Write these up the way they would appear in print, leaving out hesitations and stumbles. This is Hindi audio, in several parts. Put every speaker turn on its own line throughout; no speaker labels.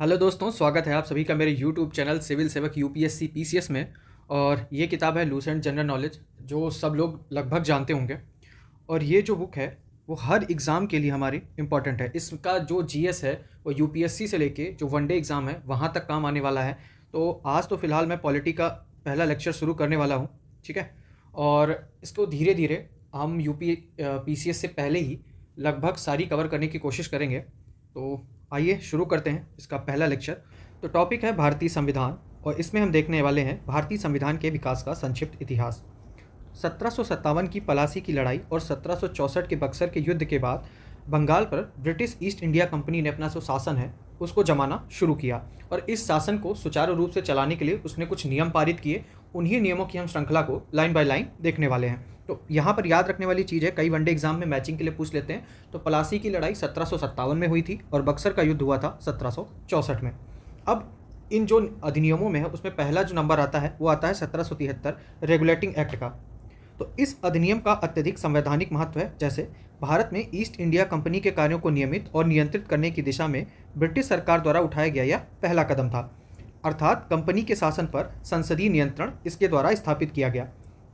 हेलो दोस्तों, स्वागत है आप सभी का मेरे यूट्यूब चैनल सिविल सेवक यूपीएससी पीसीएस में। और ये किताब है लूसेंट जनरल नॉलेज, जो सब लोग लगभग जानते होंगे। और ये जो बुक है वो हर एग्ज़ाम के लिए हमारी इम्पॉर्टेंट है। इसका जो जीएस है वो यूपीएससी से लेके जो वनडे एग्ज़ाम है वहाँ तक काम आने वाला है। तो आज तो फ़िलहाल मैं पॉलिटी का पहला लेक्चर शुरू करने वाला हूँ, ठीक है। और इसको धीरे धीरे हम यूपी पीसीएस से पहले ही लगभग सारी कवर करने की कोशिश करेंगे। तो आइए शुरू करते हैं इसका पहला लेक्चर। तो टॉपिक है भारतीय संविधान, और इसमें हम देखने वाले हैं भारतीय संविधान के विकास का संक्षिप्त इतिहास। 1757 की पलासी की लड़ाई और 1764 के बक्सर के युद्ध के बाद बंगाल पर ब्रिटिश ईस्ट इंडिया कंपनी ने अपना जो शासन है उसको जमाना शुरू किया। और इस शासन को सुचारू रूप से चलाने के लिए उसने कुछ नियम पारित किए। उन्हीं नियमों की हम श्रृंखला को लाइन बाय लाइन देखने वाले हैं। तो यहाँ पर याद रखने वाली चीज़ है, कई वनडे एग्जाम में मैचिंग के लिए पूछ लेते हैं। तो पलासी की लड़ाई 1757 में हुई थी और बक्सर का युद्ध हुआ था 1764 में। अब इन जो अधिनियमों में है उसमें पहला जो नंबर आता है वो आता है 1773 रेगुलेटिंग एक्ट का। तो इस अधिनियम का अत्यधिक संवैधानिक महत्व है। जैसे भारत में ईस्ट इंडिया कंपनी के कार्यों को नियमित और नियंत्रित करने की दिशा में ब्रिटिश सरकार द्वारा उठाया गया यह पहला कदम था। अर्थात कंपनी के शासन पर संसदीय नियंत्रण इसके द्वारा स्थापित किया गया।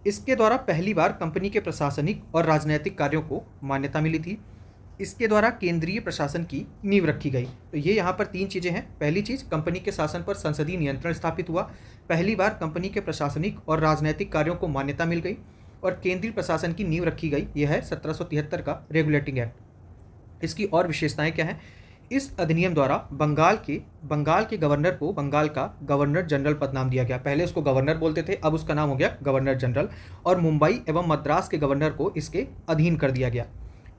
इसके द्वारा पहली बार कंपनी के प्रशासनिक और राजनैतिक कार्यों को मान्यता मिली थी। इसके द्वारा केंद्रीय प्रशासन की नींव रखी गई। तो ये यहाँ पर तीन चीज़ें हैं। पहली चीज़, कंपनी के शासन पर संसदीय नियंत्रण स्थापित हुआ। पहली बार कंपनी के प्रशासनिक और राजनैतिक कार्यों को मान्यता मिल गई और केंद्रीय प्रशासन की नींव रखी गई। यह है 1773 का रेगुलेटिंग एक्ट। इसकी और विशेषताएं क्या हैं? इस अधिनियम द्वारा बंगाल के गवर्नर को बंगाल का गवर्नर जनरल पद नाम दिया गया। पहले उसको गवर्नर बोलते थे, अब उसका नाम हो गया गवर्नर जनरल। और मुंबई एवं मद्रास के गवर्नर को इसके अधीन कर दिया गया।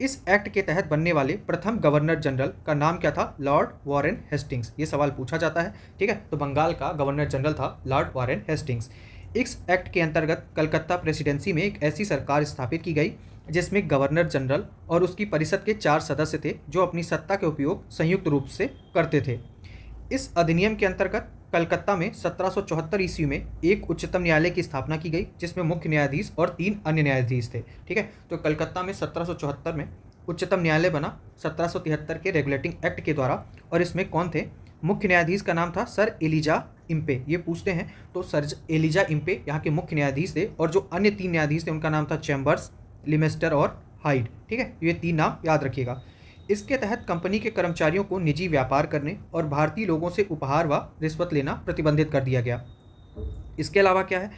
इस एक्ट के तहत बनने वाले प्रथम गवर्नर जनरल का नाम क्या था? Lord Warren Hastings. ये सवाल पूछा जाता है, ठीक है। तो बंगाल का गवर्नर जनरल था लॉर्ड वॉरेन हेस्टिंग्स। इस एक्ट के अंतर्गत कलकत्ता प्रेसिडेंसी में एक ऐसी सरकार स्थापित की गई जिसमें गवर्नर जनरल और उसकी परिषद के 4 सदस्य थे जो अपनी सत्ता के उपयोग संयुक्त रूप से करते थे। इस अधिनियम के अंतर्गत कलकत्ता में 1774 ईस्वी में एक उच्चतम न्यायालय की स्थापना की गई जिसमें मुख्य न्यायाधीश और 3 अन्य न्यायाधीश थे, ठीक है। तो कलकत्ता में 1774 में उच्चतम न्यायालय बना 1773 के रेगुलेटिंग एक्ट के द्वारा। और इसमें कौन थे? मुख्य न्यायाधीश का नाम था सर एलिजा इम्पे। ये पूछते हैं तो सर एलिजा इम्पे यहाँ के मुख्य न्यायाधीश थे। और जो अन्य 3 न्यायाधीश थे उनका नाम था चैम्बर्स, लिमेस्टर और हाइड, ठीक है। ये 3 नाम याद रखिएगा। इसके तहत कंपनी के कर्मचारियों को निजी व्यापार करने और भारतीय लोगों से उपहार व रिश्वत लेना प्रतिबंधित कर दिया गया। इसके अलावा क्या है?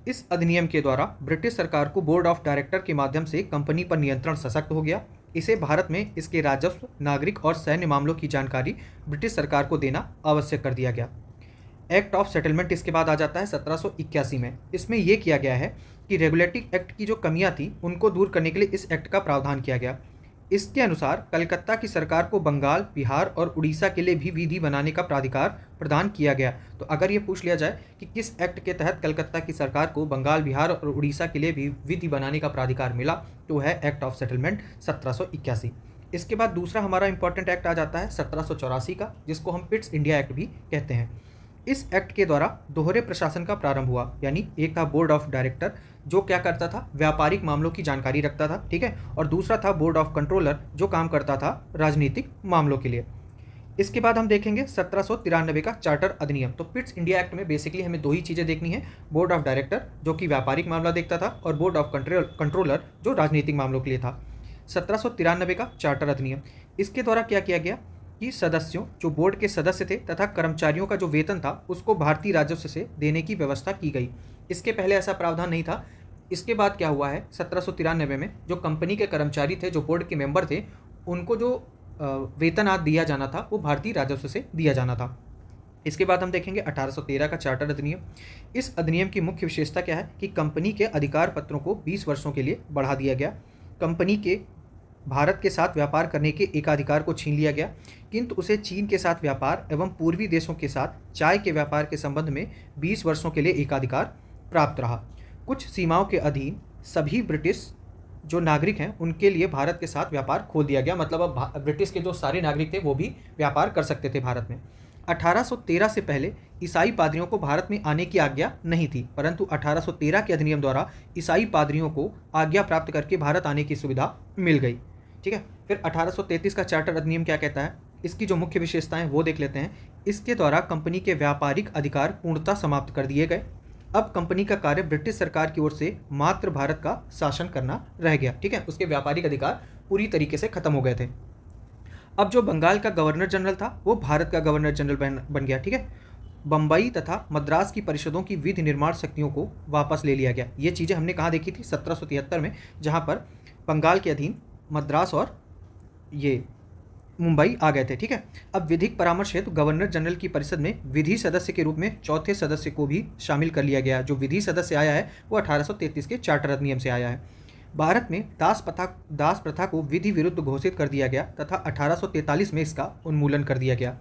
इस अधिनियम के द्वारा ब्रिटिश सरकार को बोर्ड ऑफ डायरेक्टर के माध्यम से कंपनी पर नियंत्रण सशक्त हो गया। इसे भारत में इसके राजस्व, नागरिक और सैन्य मामलों की जानकारी ब्रिटिश सरकार को देना आवश्यक कर दिया गया। एक्ट ऑफ सेटलमेंट इसके बाद आ जाता है 1781 में। इसमें यह किया गया है कि रेगुलेटिंग एक्ट की जो कमियां थी उनको दूर करने के लिए इस एक्ट का प्रावधान किया गया। इसके अनुसार कलकत्ता की सरकार को बंगाल, बिहार और उड़ीसा के लिए भी विधि बनाने का प्राधिकार प्रदान किया गया। तो अगर ये पूछ लिया जाए कि किस एक्ट के तहत कलकत्ता की सरकार को बंगाल, बिहार और उड़ीसा के लिए भी विधि बनाने का प्राधिकार मिला, तो है एक्ट ऑफ सेटलमेंट 1781। इसके बाद दूसरा हमारा इंपॉर्टेंट एक्ट आ जाता है 1784 का, जिसको हम पिट्स इंडिया एक्ट भी कहते हैं। इस एक्ट के द्वारा दोहरे प्रशासन का प्रारंभ हुआ। यानी एक था बोर्ड ऑफ डायरेक्टर जो क्या करता था? व्यापारिक मामलों की जानकारी रखता था, ठीक है। और दूसरा था बोर्ड ऑफ कंट्रोलर जो काम करता था राजनीतिक मामलों के लिए। इसके बाद हम देखेंगे 1793 का चार्टर अधिनियम। तो पिट्स इंडिया एक्ट में बेसिकली हमें 2 ही चीज़ें देखनी है, बोर्ड ऑफ डायरेक्टर जो कि व्यापारिक मामला देखता था और बोर्ड ऑफ कंट्रोलर जो राजनीतिक मामलों के लिए था। 1793 का चार्टर अधिनियम, इसके द्वारा क्या किया गया कि सदस्यों, जो बोर्ड के सदस्य थे तथा कर्मचारियों का जो वेतन था उसको भारतीय राजस्व से देने की व्यवस्था की गई। इसके पहले ऐसा प्रावधान नहीं था। इसके बाद क्या हुआ है? 1793 में जो कंपनी के कर्मचारी थे, जो बोर्ड के मेंबर थे, उनको जो वेतन आदि दिया जाना था वो भारतीय राजस्व से दिया जाना था। इसके बाद हम देखेंगे 1813 का चार्टर अधिनियम। इस अधिनियम की मुख्य विशेषता क्या है कि कंपनी के अधिकार पत्रों को 20 वर्षों के लिए बढ़ा दिया गया। कंपनी के भारत के साथ व्यापार करने के एकाधिकार को छीन लिया गया, किंतु उसे चीन के साथ व्यापार एवं पूर्वी देशों के साथ चाय के व्यापार के संबंध में 20 वर्षों के लिए एकाधिकार प्राप्त रहा। कुछ सीमाओं के अधीन सभी ब्रिटिश जो नागरिक हैं उनके लिए भारत के साथ व्यापार खोल दिया गया। मतलब अब ब्रिटिश के जो सारे नागरिक थे वो भी व्यापार कर सकते थे भारत में। 1813 से पहले ईसाई पादरियों को भारत में आने की आज्ञा नहीं थी, परंतु 1813 के अधिनियम द्वारा ईसाई पादरियों को आज्ञा प्राप्त करके भारत आने की सुविधा मिल गई, ठीक है। फिर 1833 का चार्टर अधिनियम क्या कहता है? इसकी जो मुख्य विशेषताएं वो देख लेते हैं। इसके द्वारा कंपनी के व्यापारिक अधिकार पूर्णतः समाप्त कर दिए गए। अब कंपनी का कार्य ब्रिटिश सरकार की ओर से मात्र भारत का शासन करना रह गया। ठीक है, उसके व्यापारिक अधिकार पूरी तरीके से खत्म हो गए थे। अब जो बंगाल का गवर्नर जनरल था वो भारत का गवर्नर जनरल बन गया। ठीक है, बम्बई तथा मद्रास की परिषदों की विधि निर्माण शक्तियों को वापस ले लिया गया। ये चीज़ें हमने कहाँ देखी थी? 1773 में, जहाँ पर बंगाल के अधीन मद्रास और ये मुंबई आ गए थे। ठीक है, अब विधिक परामर्श हेतु गवर्नर जनरल की परिषद में विधि सदस्य के रूप में चौथे सदस्य को भी शामिल कर लिया गया। जो विधि सदस्य आया है वो 1833 के चार्टर अधिनियम से आया है। भारत में दास प्रथा को विधि विरुद्ध घोषित कर दिया गया तथा 1843 में इसका उन्मूलन कर दिया गया।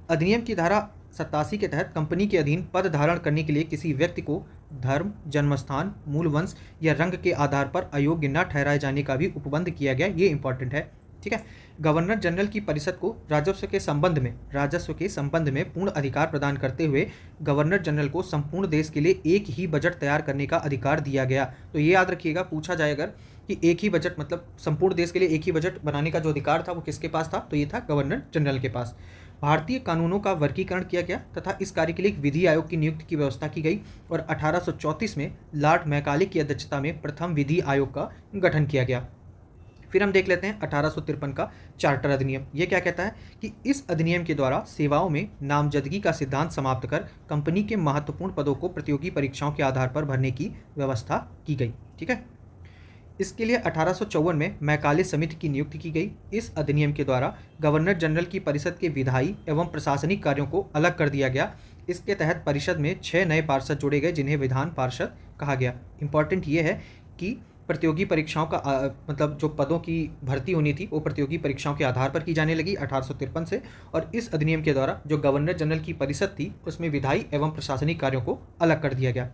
अधिनियम की धारा 87 के तहत कंपनी के अधीन पद धारण करने के लिए किसी व्यक्ति को धर्म, जन्मस्थान, मूल वंश या रंग के आधार पर अयोग्य न ठहराए जाने का भी उपबंध किया गया। ये इंपॉर्टेंट है। ठीक है, गवर्नर जनरल की परिषद को राजस्व के संबंध में पूर्ण अधिकार प्रदान करते हुए गवर्नर जनरल को संपूर्ण देश के लिए एक ही बजट तैयार करने का अधिकार दिया गया। तो ये याद रखिएगा, पूछा जाए अगर कि एक ही बजट मतलब संपूर्ण देश के लिए एक ही बजट बनाने का जो अधिकार था वो किसके पास था? तो ये था गवर्नर जनरल के पास। भारतीय कानूनों का वर्गीकरण किया गया तथा इस कार्य के लिए एक विधि आयोग की नियुक्ति की व्यवस्था की गई और 1834 में लॉर्ड मैकाले की अध्यक्षता में प्रथम विधि आयोग का गठन किया गया। फिर हम देख लेते हैं 1853 का चार्टर अधिनियम। ये क्या कहता है कि इस अधिनियम के द्वारा सेवाओं में नामजदगी का सिद्धांत समाप्त कर कंपनी के महत्वपूर्ण पदों को प्रतियोगी परीक्षाओं के आधार पर भरने की व्यवस्था की गई। ठीक है, इसके लिए 1854 में मैकाले समिति की नियुक्ति की गई। इस अधिनियम के द्वारा गवर्नर जनरल की परिषद के विधायी एवं प्रशासनिक कार्यों को अलग कर दिया गया। इसके तहत परिषद में 6 नए पार्षद जोड़े गए जिन्हें विधान पार्षद कहा गया। इंपॉर्टेंट ये है कि प्रतियोगी परीक्षाओं का मतलब जो पदों की भर्ती होनी थी वो प्रतियोगी परीक्षाओं के आधार पर की जाने लगी 1853 से। और इस अधिनियम के द्वारा जो गवर्नर जनरल की परिषद थी उसमें विधायी एवं प्रशासनिक कार्यों को अलग कर दिया गया।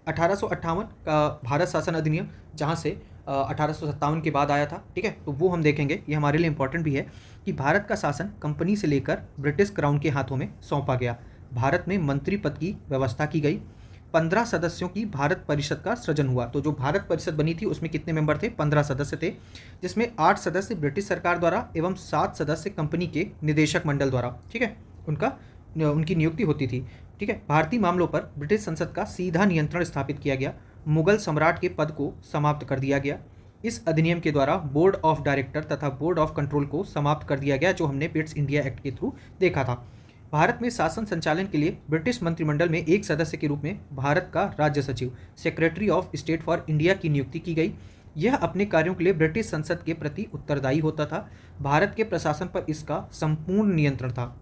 1858 का भारत शासन अधिनियम, जहाँ से 1857 के बाद आया था। ठीक है, तो वो हम देखेंगे, ये हमारे लिए इंपॉर्टेंट भी है कि भारत का शासन कंपनी से लेकर ब्रिटिश क्राउन के हाथों में सौंपा गया। भारत में मंत्री पद की व्यवस्था की गई। 15 सदस्यों की भारत परिषद का सृजन हुआ। तो जो भारत परिषद बनी थी उसमें कितने मेंबर थे? 15 सदस्य थे, जिसमें 8 सदस्य ब्रिटिश सरकार द्वारा एवं 7 सदस्य कंपनी के निदेशक मंडल द्वारा। ठीक है, उनकी नियुक्ति होती थी। ठीक है, भारतीय मामलों पर ब्रिटिश संसद का सीधा नियंत्रण स्थापित किया गया। मुगल सम्राट के पद को समाप्त कर दिया गया। इस अधिनियम के द्वारा बोर्ड ऑफ डायरेक्टर तथा बोर्ड ऑफ कंट्रोल को समाप्त कर दिया गया, जो हमने पिट्स इंडिया एक्ट के थ्रू देखा था। भारत में शासन संचालन के लिए ब्रिटिश मंत्रिमंडल में एक सदस्य के रूप में भारत का राज्य सचिव, secretary of state for India की नियुक्ति की गई। यह अपने कार्यों के लिए ब्रिटिश संसद के प्रति उत्तरदायी होता था। भारत के प्रशासन पर इसका संपूर्ण नियंत्रण था।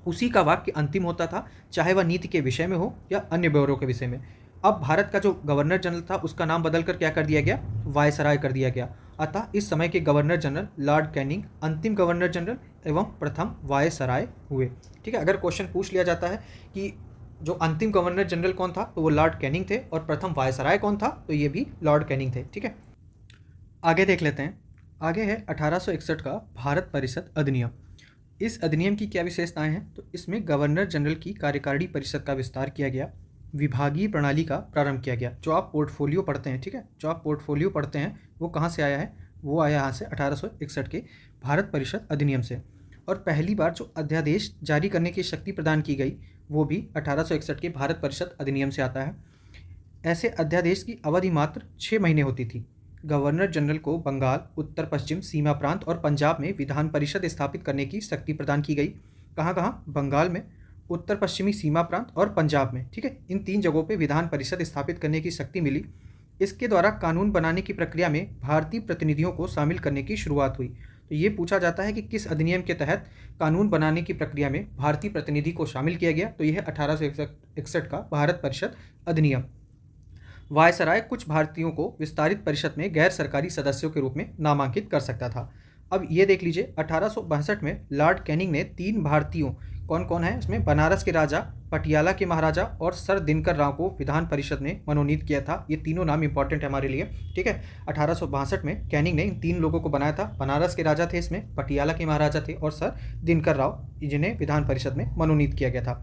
उसी का वाक्य अंतिम होता था, चाहे वह नीति के विषय में हो या अन्य ब्यौरों के विषय में। अब भारत का जो गवर्नर जनरल था उसका नाम बदलकर क्या कर दिया गया? वायसराय कर दिया गया। अतः इस समय के गवर्नर जनरल लॉर्ड कैनिंग अंतिम गवर्नर जनरल एवं प्रथम वायसराय हुए। ठीक है, अगर क्वेश्चन पूछ लिया जाता है कि जो अंतिम गवर्नर जनरल कौन था, तो वो लॉर्ड कैनिंग थे, और प्रथम वायसराय कौन था, तो ये भी लॉर्ड कैनिंग थे। ठीक है, आगे देख लेते हैं। आगे है 1861 का भारत परिषद अधिनियम। इस अधिनियम की क्या विशेषताएं हैं? तो इसमें गवर्नर जनरल की कार्यकारिणी परिषद का विस्तार किया गया, विभागीय प्रणाली का प्रारंभ किया गया। जो आप पोर्टफोलियो पढ़ते हैं, ठीक है, जो आप पोर्टफोलियो पढ़ते हैं वो कहाँ से आया है? वो आया यहाँ से 1861 के भारत परिषद अधिनियम से। और पहली बार जो अध्यादेश जारी करने की शक्ति प्रदान की गई वो भी 1861 के भारत परिषद अधिनियम से आता है। ऐसे अध्यादेश की अवधि मात्र 6 महीने होती थी। गवर्नर जनरल को बंगाल, उत्तर पश्चिम सीमा प्रांत और पंजाब में विधान परिषद स्थापित करने की शक्ति प्रदान की गई। कहाँ कहाँ? बंगाल में, उत्तर पश्चिमी सीमा प्रांत और पंजाब में। ठीक है, इन 3 जगहों पे विधान परिषद स्थापित करने की शक्ति मिली। इसके द्वारा कानून बनाने की प्रक्रिया में भारतीय प्रतिनिधियों को शामिल करने की शुरुआत हुई। तो ये पूछा जाता है कि किस अधिनियम के तहत कानून बनाने की प्रक्रिया में भारतीय प्रतिनिधि को शामिल किया गया? तो यह है 1861 का भारत परिषद अधिनियम। वायसराय कुछ भारतीयों को विस्तारित परिषद में गैर सरकारी सदस्यों के रूप में नामांकित कर सकता था। अब ये देख लीजिए, 1862 में लॉर्ड कैनिंग ने 3 भारतीयों, कौन कौन है इसमें? बनारस के राजा, पटियाला के महाराजा और सर दिनकर राव को विधान परिषद में मनोनीत किया था। ये तीनों नाम इंपॉर्टेंट है हमारे लिए। ठीक है, 1862 में कैनिंग ने इन 3 लोगों को बनाया था। बनारस के राजा थे इसमें, पटियाला के महाराजा थे और सर दिनकर राव, जिन्हें विधान परिषद में मनोनीत किया गया था।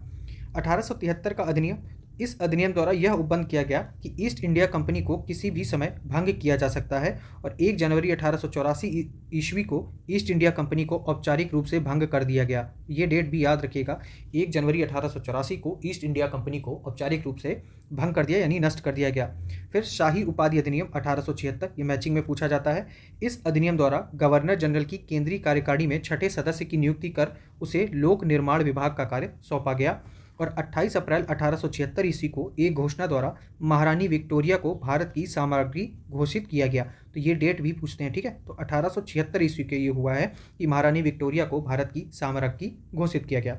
1873 का अधिनियम, इस अधिनियम द्वारा यह उपबंध किया गया कि ईस्ट इंडिया कंपनी को किसी भी समय भंग किया जा सकता है और 1 जनवरी 1884 ईस्वी को ईस्ट इंडिया कंपनी को औपचारिक रूप से भंग कर दिया गया। ये डेट भी याद रखिएगा, 1 जनवरी 1884 को ईस्ट इंडिया कंपनी को औपचारिक रूप से भंग कर दिया यानी नष्ट कर दिया गया। फिर शाही उपाधि अधिनियम 1876, ये मैचिंग में पूछा जाता है। इस अधिनियम द्वारा गवर्नर जनरल की केंद्रीय कार्यकारिणी में छठे सदस्य की नियुक्ति कर उसे लोक निर्माण विभाग का कार्य सौंपा गया और 28 अप्रैल 1876 ईस्वी को एक घोषणा द्वारा महारानी विक्टोरिया को भारत की साम्राज्ञी घोषित किया गया। तो ये डेट भी पूछते हैं, ठीक है। तो 1876 ईस्वी के ये हुआ है कि महारानी विक्टोरिया को भारत की साम्राज्ञी घोषित किया गया।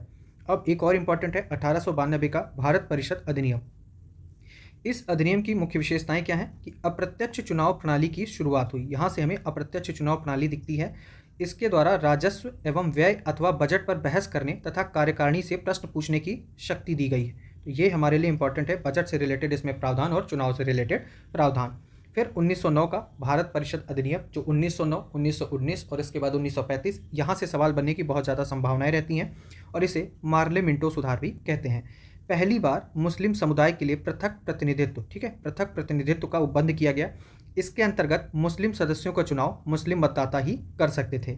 अब एक और इम्पॉर्टेंट है 1892 का भारत परिषद अधिनियम। इस अधिनियम की मुख्य विशेषताएं क्या हैं कि अप्रत्यक्ष चुनाव प्रणाली की शुरुआत हुई। यहाँ से हमें अप्रत्यक्ष चुनाव प्रणाली दिखती है। इसके द्वारा राजस्व एवं व्यय अथवा बजट पर बहस करने तथा कार्यकारिणी से प्रश्न पूछने की शक्ति दी गई है। तो ये हमारे लिए इंपॉर्टेंट है, बजट से रिलेटेड इसमें प्रावधान और चुनाव से रिलेटेड प्रावधान। फिर 1909 का भारत परिषद अधिनियम, जो 1909, 1919 और इसके बाद 1935, यहाँ से सवाल बनने की बहुत ज़्यादा संभावनाएं रहती हैं और इसे मार्ले मिंटो सुधार भी कहते हैं। पहली बार मुस्लिम समुदाय के लिए पृथक प्रतिनिधित्व, ठीक है, पृथक प्रतिनिधित्व का उपबंध किया गया। इसके अंतर्गत मुस्लिम सदस्यों का चुनाव मुस्लिम मतदाता ही कर सकते थे।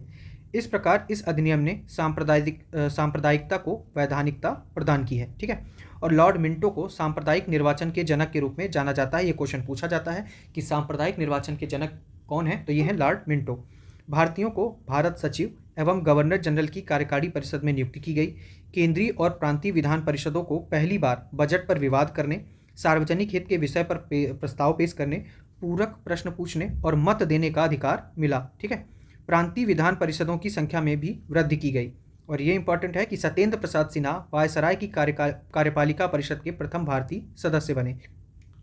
इस प्रकार इस अधिनियम ने सांप्रदायिकता को वैधानिकता प्रदान की है, ठीक है। और लॉर्ड मिंटो को सांप्रदायिक निर्वाचन के जनक के रूप में जाना जाता है। ये क्वेश्चन पूछा जाता है कि सांप्रदायिक निर्वाचन के जनक कौन है, तो ये है लॉर्ड मिंटो। भारतीयों को भारत सचिव एवं गवर्नर जनरल की कार्यकारी परिषद में नियुक्ति की गई। केंद्रीय और प्रांतीय विधान परिषदों को पहली बार बजट पर विवाद करने, सार्वजनिक हित के विषय पर प्रस्ताव पेश करने, पूरक प्रश्न पूछने और मत देने का अधिकार मिला, ठीक है। प्रांतीय विधान परिषदों की संख्या में भी वृद्धि की गई और ये इंपॉर्टेंट है कि सत्येंद्र प्रसाद सिन्हा वायसराय की कार्यपालिका परिषद के प्रथम भारतीय सदस्य बने,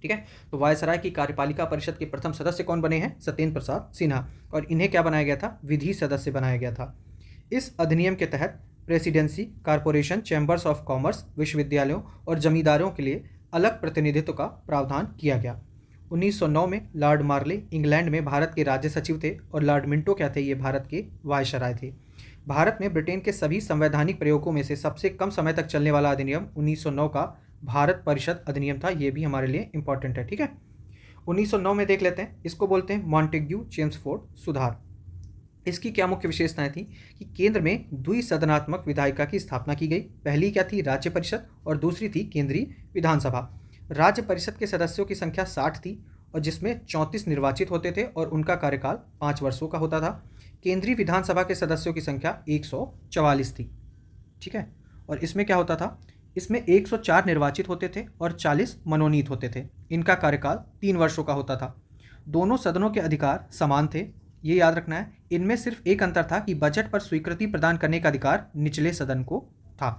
ठीक है। तो वायसराय की कार्यपालिका परिषद के प्रथम सदस्य कौन बने हैं? सत्येंद्र प्रसाद सिन्हा। और इन्हें क्या बनाया गया था? विधि सदस्य बनाया गया था। इस अधिनियम के तहत presidency, corporation, chambers of commerce, विश्वविद्यालयों और जमींदारों के लिए अलग प्रतिनिधित्व का प्रावधान किया गया। 1909 में लॉर्ड मार्ले इंग्लैंड में भारत के राज्य सचिव थे और लॉर्ड मिंटो क्या थे? ये भारत के वायसराय थे। भारत में ब्रिटेन के सभी संवैधानिक प्रयोगों में से सबसे कम समय तक चलने वाला अधिनियम 1909 का भारत परिषद अधिनियम था। ये भी हमारे लिए इंपॉर्टेंट है, ठीक है। 1909 में देख लेते हैं, इसको बोलते हैं मॉन्टेग्यू चेम्सफोर्ड सुधार। इसकी क्या मुख्य विशेषताएं थी कि केंद्र में द्विसदनात्मक विधायिका की स्थापना की गई। पहली क्या थी? राज्य परिषद और दूसरी थी केंद्रीय विधानसभा। राज्य परिषद के सदस्यों की संख्या 60 थी और जिसमें 34 निर्वाचित होते थे और उनका कार्यकाल 5 वर्षों का होता था। केंद्रीय विधानसभा के सदस्यों की संख्या 144 थी, ठीक है। और इसमें क्या होता था? इसमें 104 निर्वाचित होते थे और 40 मनोनीत होते थे। इनका कार्यकाल 3 वर्षों का होता था। दोनों सदनों के अधिकार समान थे, ये याद रखना है। इनमें सिर्फ एक अंतर था कि बजट पर स्वीकृति प्रदान करने का अधिकार निचले सदन को था।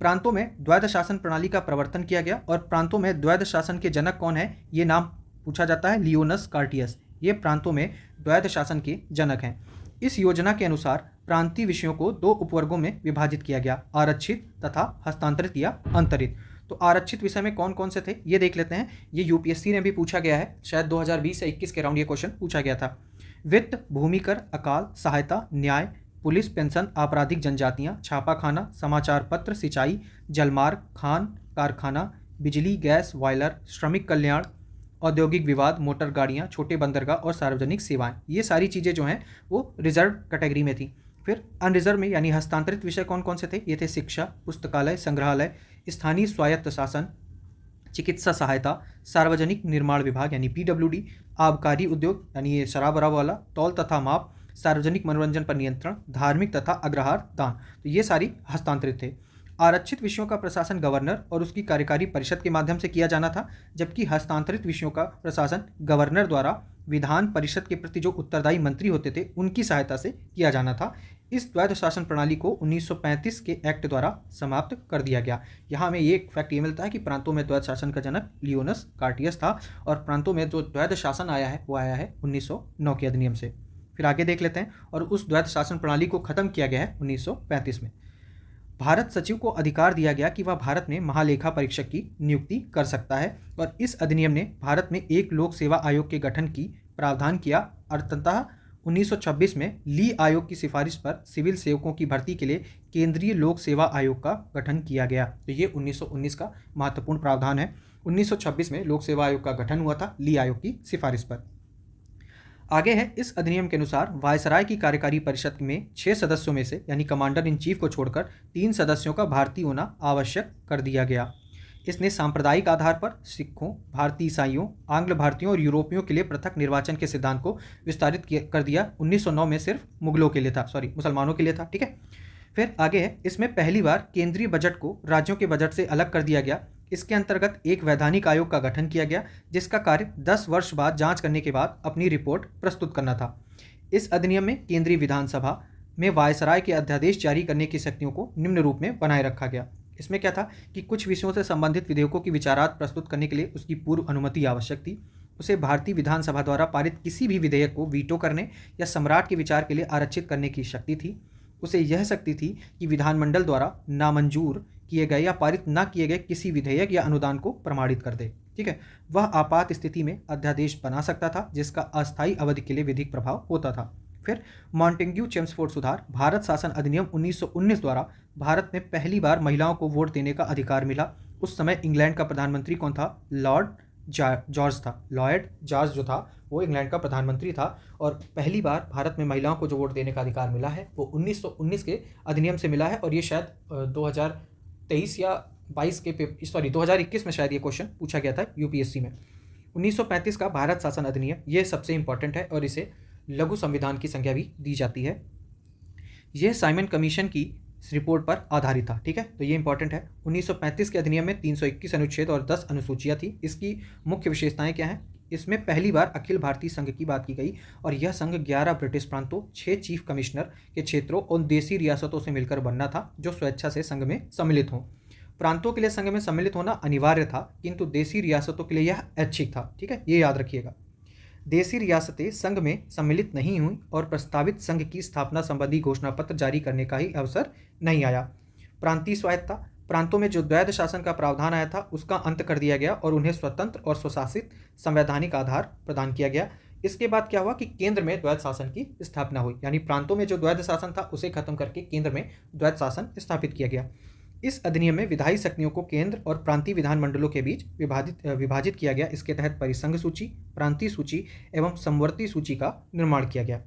प्रांतों में द्वैध शासन प्रणाली का प्रवर्तन किया गया और प्रांतों में द्वैध शासन के जनक कौन है? ये नाम पूछा जाता है लियोनस कार्टियस। ये प्रांतों में द्वैध शासन के जनक हैं। इस योजना के अनुसार प्रांतीय विषयों को 2 उपवर्गों में विभाजित किया गया, आरक्षित तथा हस्तांतरित या अंतरित। तो आरक्षित विषय में कौन कौन से थे ये देख लेते हैं। ये यूपीएससी ने भी पूछा गया है, शायद 2020 से 21 के राउंड ये क्वेश्चन पूछा गया था। वित्त, भूमिकर, अकाल, सहायता, न्याय, पुलिस, पेंशन, आपराधिक जनजातियां, छापाखाना, समाचार पत्र, सिंचाई, जलमार्ग, खान, कारखाना, बिजली, गैस, बॉयलर, श्रमिक कल्याण, औद्योगिक विवाद, मोटर गाड़ियाँ, छोटे बंदरगाह और सार्वजनिक सेवाएं। ये सारी चीज़ें जो हैं वो रिजर्व कैटेगरी में थी। फिर अनरिजर्व में यानी हस्तांतरित विषय कौन कौन से थे? ये थे शिक्षा, पुस्तकालय, संग्रहालय, स्थानीय स्वायत्त शासन, चिकित्सा सहायता, सार्वजनिक निर्माण विभाग यानी पीडब्ल्यूडी, आबकारी उद्योग यानी ये शराब वराब वाला, तौल तथा माप, सार्वजनिक मनोरंजन पर नियंत्रण, धार्मिक तथा अग्रहार दान। तो ये सारी हस्तांतरित थे। आरक्षित विषयों का प्रशासन गवर्नर और उसकी कार्यकारी परिषद के माध्यम से किया जाना था, जबकि हस्तांतरित विषयों का प्रशासन गवर्नर द्वारा विधान परिषद के प्रति जो उत्तरदायी मंत्री होते थे उनकी सहायता से किया जाना था। इस द्वैध शासन प्रणाली को 1935 के एक्ट द्वारा समाप्त कर दिया गया। यहाँ हमें ये फैक्ट ये मिलता है कि प्रांतों में द्वैध शासन का जनक लियोनस कार्टियस था और प्रांतों में जो द्वैध शासन आया है वो आया है 1909 के अधिनियम से। फिर आगे देख लेते हैं, और उस द्वैध शासन प्रणाली को खत्म किया गया है 1935 में। भारत सचिव को अधिकार दिया गया कि वह भारत में महालेखा परीक्षक की नियुक्ति कर सकता है और इस अधिनियम ने भारत में एक लोक सेवा आयोग के गठन की प्रावधान किया। अर्थतः 1926 में ली आयोग की सिफारिश पर सिविल सेवकों की भर्ती के लिए केंद्रीय लोक सेवा आयोग का गठन किया गया। तो ये 1919 का महत्वपूर्ण प्रावधान है। 1926 में लोक सेवा आयोग का गठन हुआ था ली आयोग की सिफारिश पर। आगे है, इस अधिनियम के अनुसार वायसराय की कार्यकारी परिषद में 6 सदस्यों में से यानी कमांडर इन चीफ को छोड़कर 3 सदस्यों का भारतीय होना आवश्यक कर दिया गया। इसने सांप्रदायिक आधार पर सिखों, भारतीय ईसाइयों, आंग्ल भारतीयों और यूरोपियों के लिए पृथक निर्वाचन के सिद्धांत को विस्तारित कर दिया। 1909 में सिर्फ मुगलों के लिए था, मुसलमानों के लिए था। ठीक है, फिर आगे है, इसमें पहली बार केंद्रीय बजट को राज्यों के बजट से अलग कर दिया गया। इसके अंतर्गत एक वैधानिक आयोग का गठन किया गया जिसका कार्य 10 वर्ष बाद जांच करने के बाद अपनी रिपोर्ट प्रस्तुत करना था। इस अधिनियम में केंद्रीय विधानसभा में वायसराय के अध्यादेश जारी करने की शक्तियों को निम्न रूप में बनाए रखा गया। इसमें क्या था कि कुछ विषयों से संबंधित विधेयकों की विचारात प्रस्तुत करने के लिए उसकी पूर्व अनुमति आवश्यक थी। उसे भारतीय विधानसभा द्वारा पारित किसी भी विधेयक को वीटो करने या सम्राट के विचार के लिए आरक्षित करने की शक्ति थी। उसे यह शक्ति थी कि विधानमंडल द्वारा नामंजूर किए गए या पारित न किए गए किसी विधेयक या अनुदान को प्रमाणित कर दे। ठीक है, वह आपात स्थिति में अध्यादेश बना सकता था जिसका अस्थायी अवधि के लिए विधिक प्रभाव होता था। फिर मॉन्टेग्यू चेम्सफोर्ड सुधार भारत शासन अधिनियम 1919 द्वारा भारत में पहली बार महिलाओं को वोट देने का अधिकार मिला। उस समय इंग्लैंड का प्रधानमंत्री कौन था? लॉर्ड जॉर्ज था। लॉर्ड जॉर्ज जो था वो इंग्लैंड का प्रधानमंत्री था और पहली बार भारत में महिलाओं को जो वोट देने का अधिकार मिला है वो 1919 के अधिनियम से मिला है। और ये शायद 2023 या 2021 में शायद ये क्वेश्चन पूछा गया था यूपीएससी में। 1935 का भारत शासन अधिनियम ये सबसे इंपॉर्टेंट है और इसे लघु संविधान की संज्ञा भी दी जाती है। यह साइमन कमीशन की रिपोर्ट पर आधारित था। ठीक है, तो ये इंपॉर्टेंट है। 1935 के अधिनियम में 321 अनुच्छेद और 10 अनुसूचियाँ थी। इसकी मुख्य विशेषताएं क्या हैं? इसमें पहली बार अखिल भारतीय संघ की बात की गई और यह संघ 11 ब्रिटिश प्रांतों, 6 चीफ कमिश्नर के क्षेत्रों और देसी रियासतों से मिलकर बनना था जो स्वेच्छा से संघ में सम्मिलित हों। प्रांतों के लिए संघ में सम्मिलित होना अनिवार्य था किंतु देसी रियासतों के लिए यह ऐच्छिक था। ठीक है, ये याद रखिएगा। देसी रियासतें संघ में सम्मिलित नहीं हुई और प्रस्तावित संघ की स्थापना संबंधी घोषणा पत्र जारी करने का ही अवसर नहीं आया। प्रांतीय स्वायत्तता, प्रांतों में जो द्वैध शासन का प्रावधान आया था उसका अंत कर दिया गया और उन्हें स्वतंत्र और स्वशासित संवैधानिक आधार प्रदान किया गया। इसके बाद क्या हुआ कि केंद्र में द्वैध शासन की स्थापना हुई, यानी प्रांतों में जो द्वैध शासन था उसे खत्म करके केंद्र में द्वैध शासन स्थापित किया गया। इस अधिनियम में विधायी शक्तियों को केंद्र और प्रांतीय विधानमंडलों के बीच विभाजित किया गया। इसके तहत परिसंघ सूची, प्रांतीय सूची एवं समवर्ती सूची का निर्माण किया गया।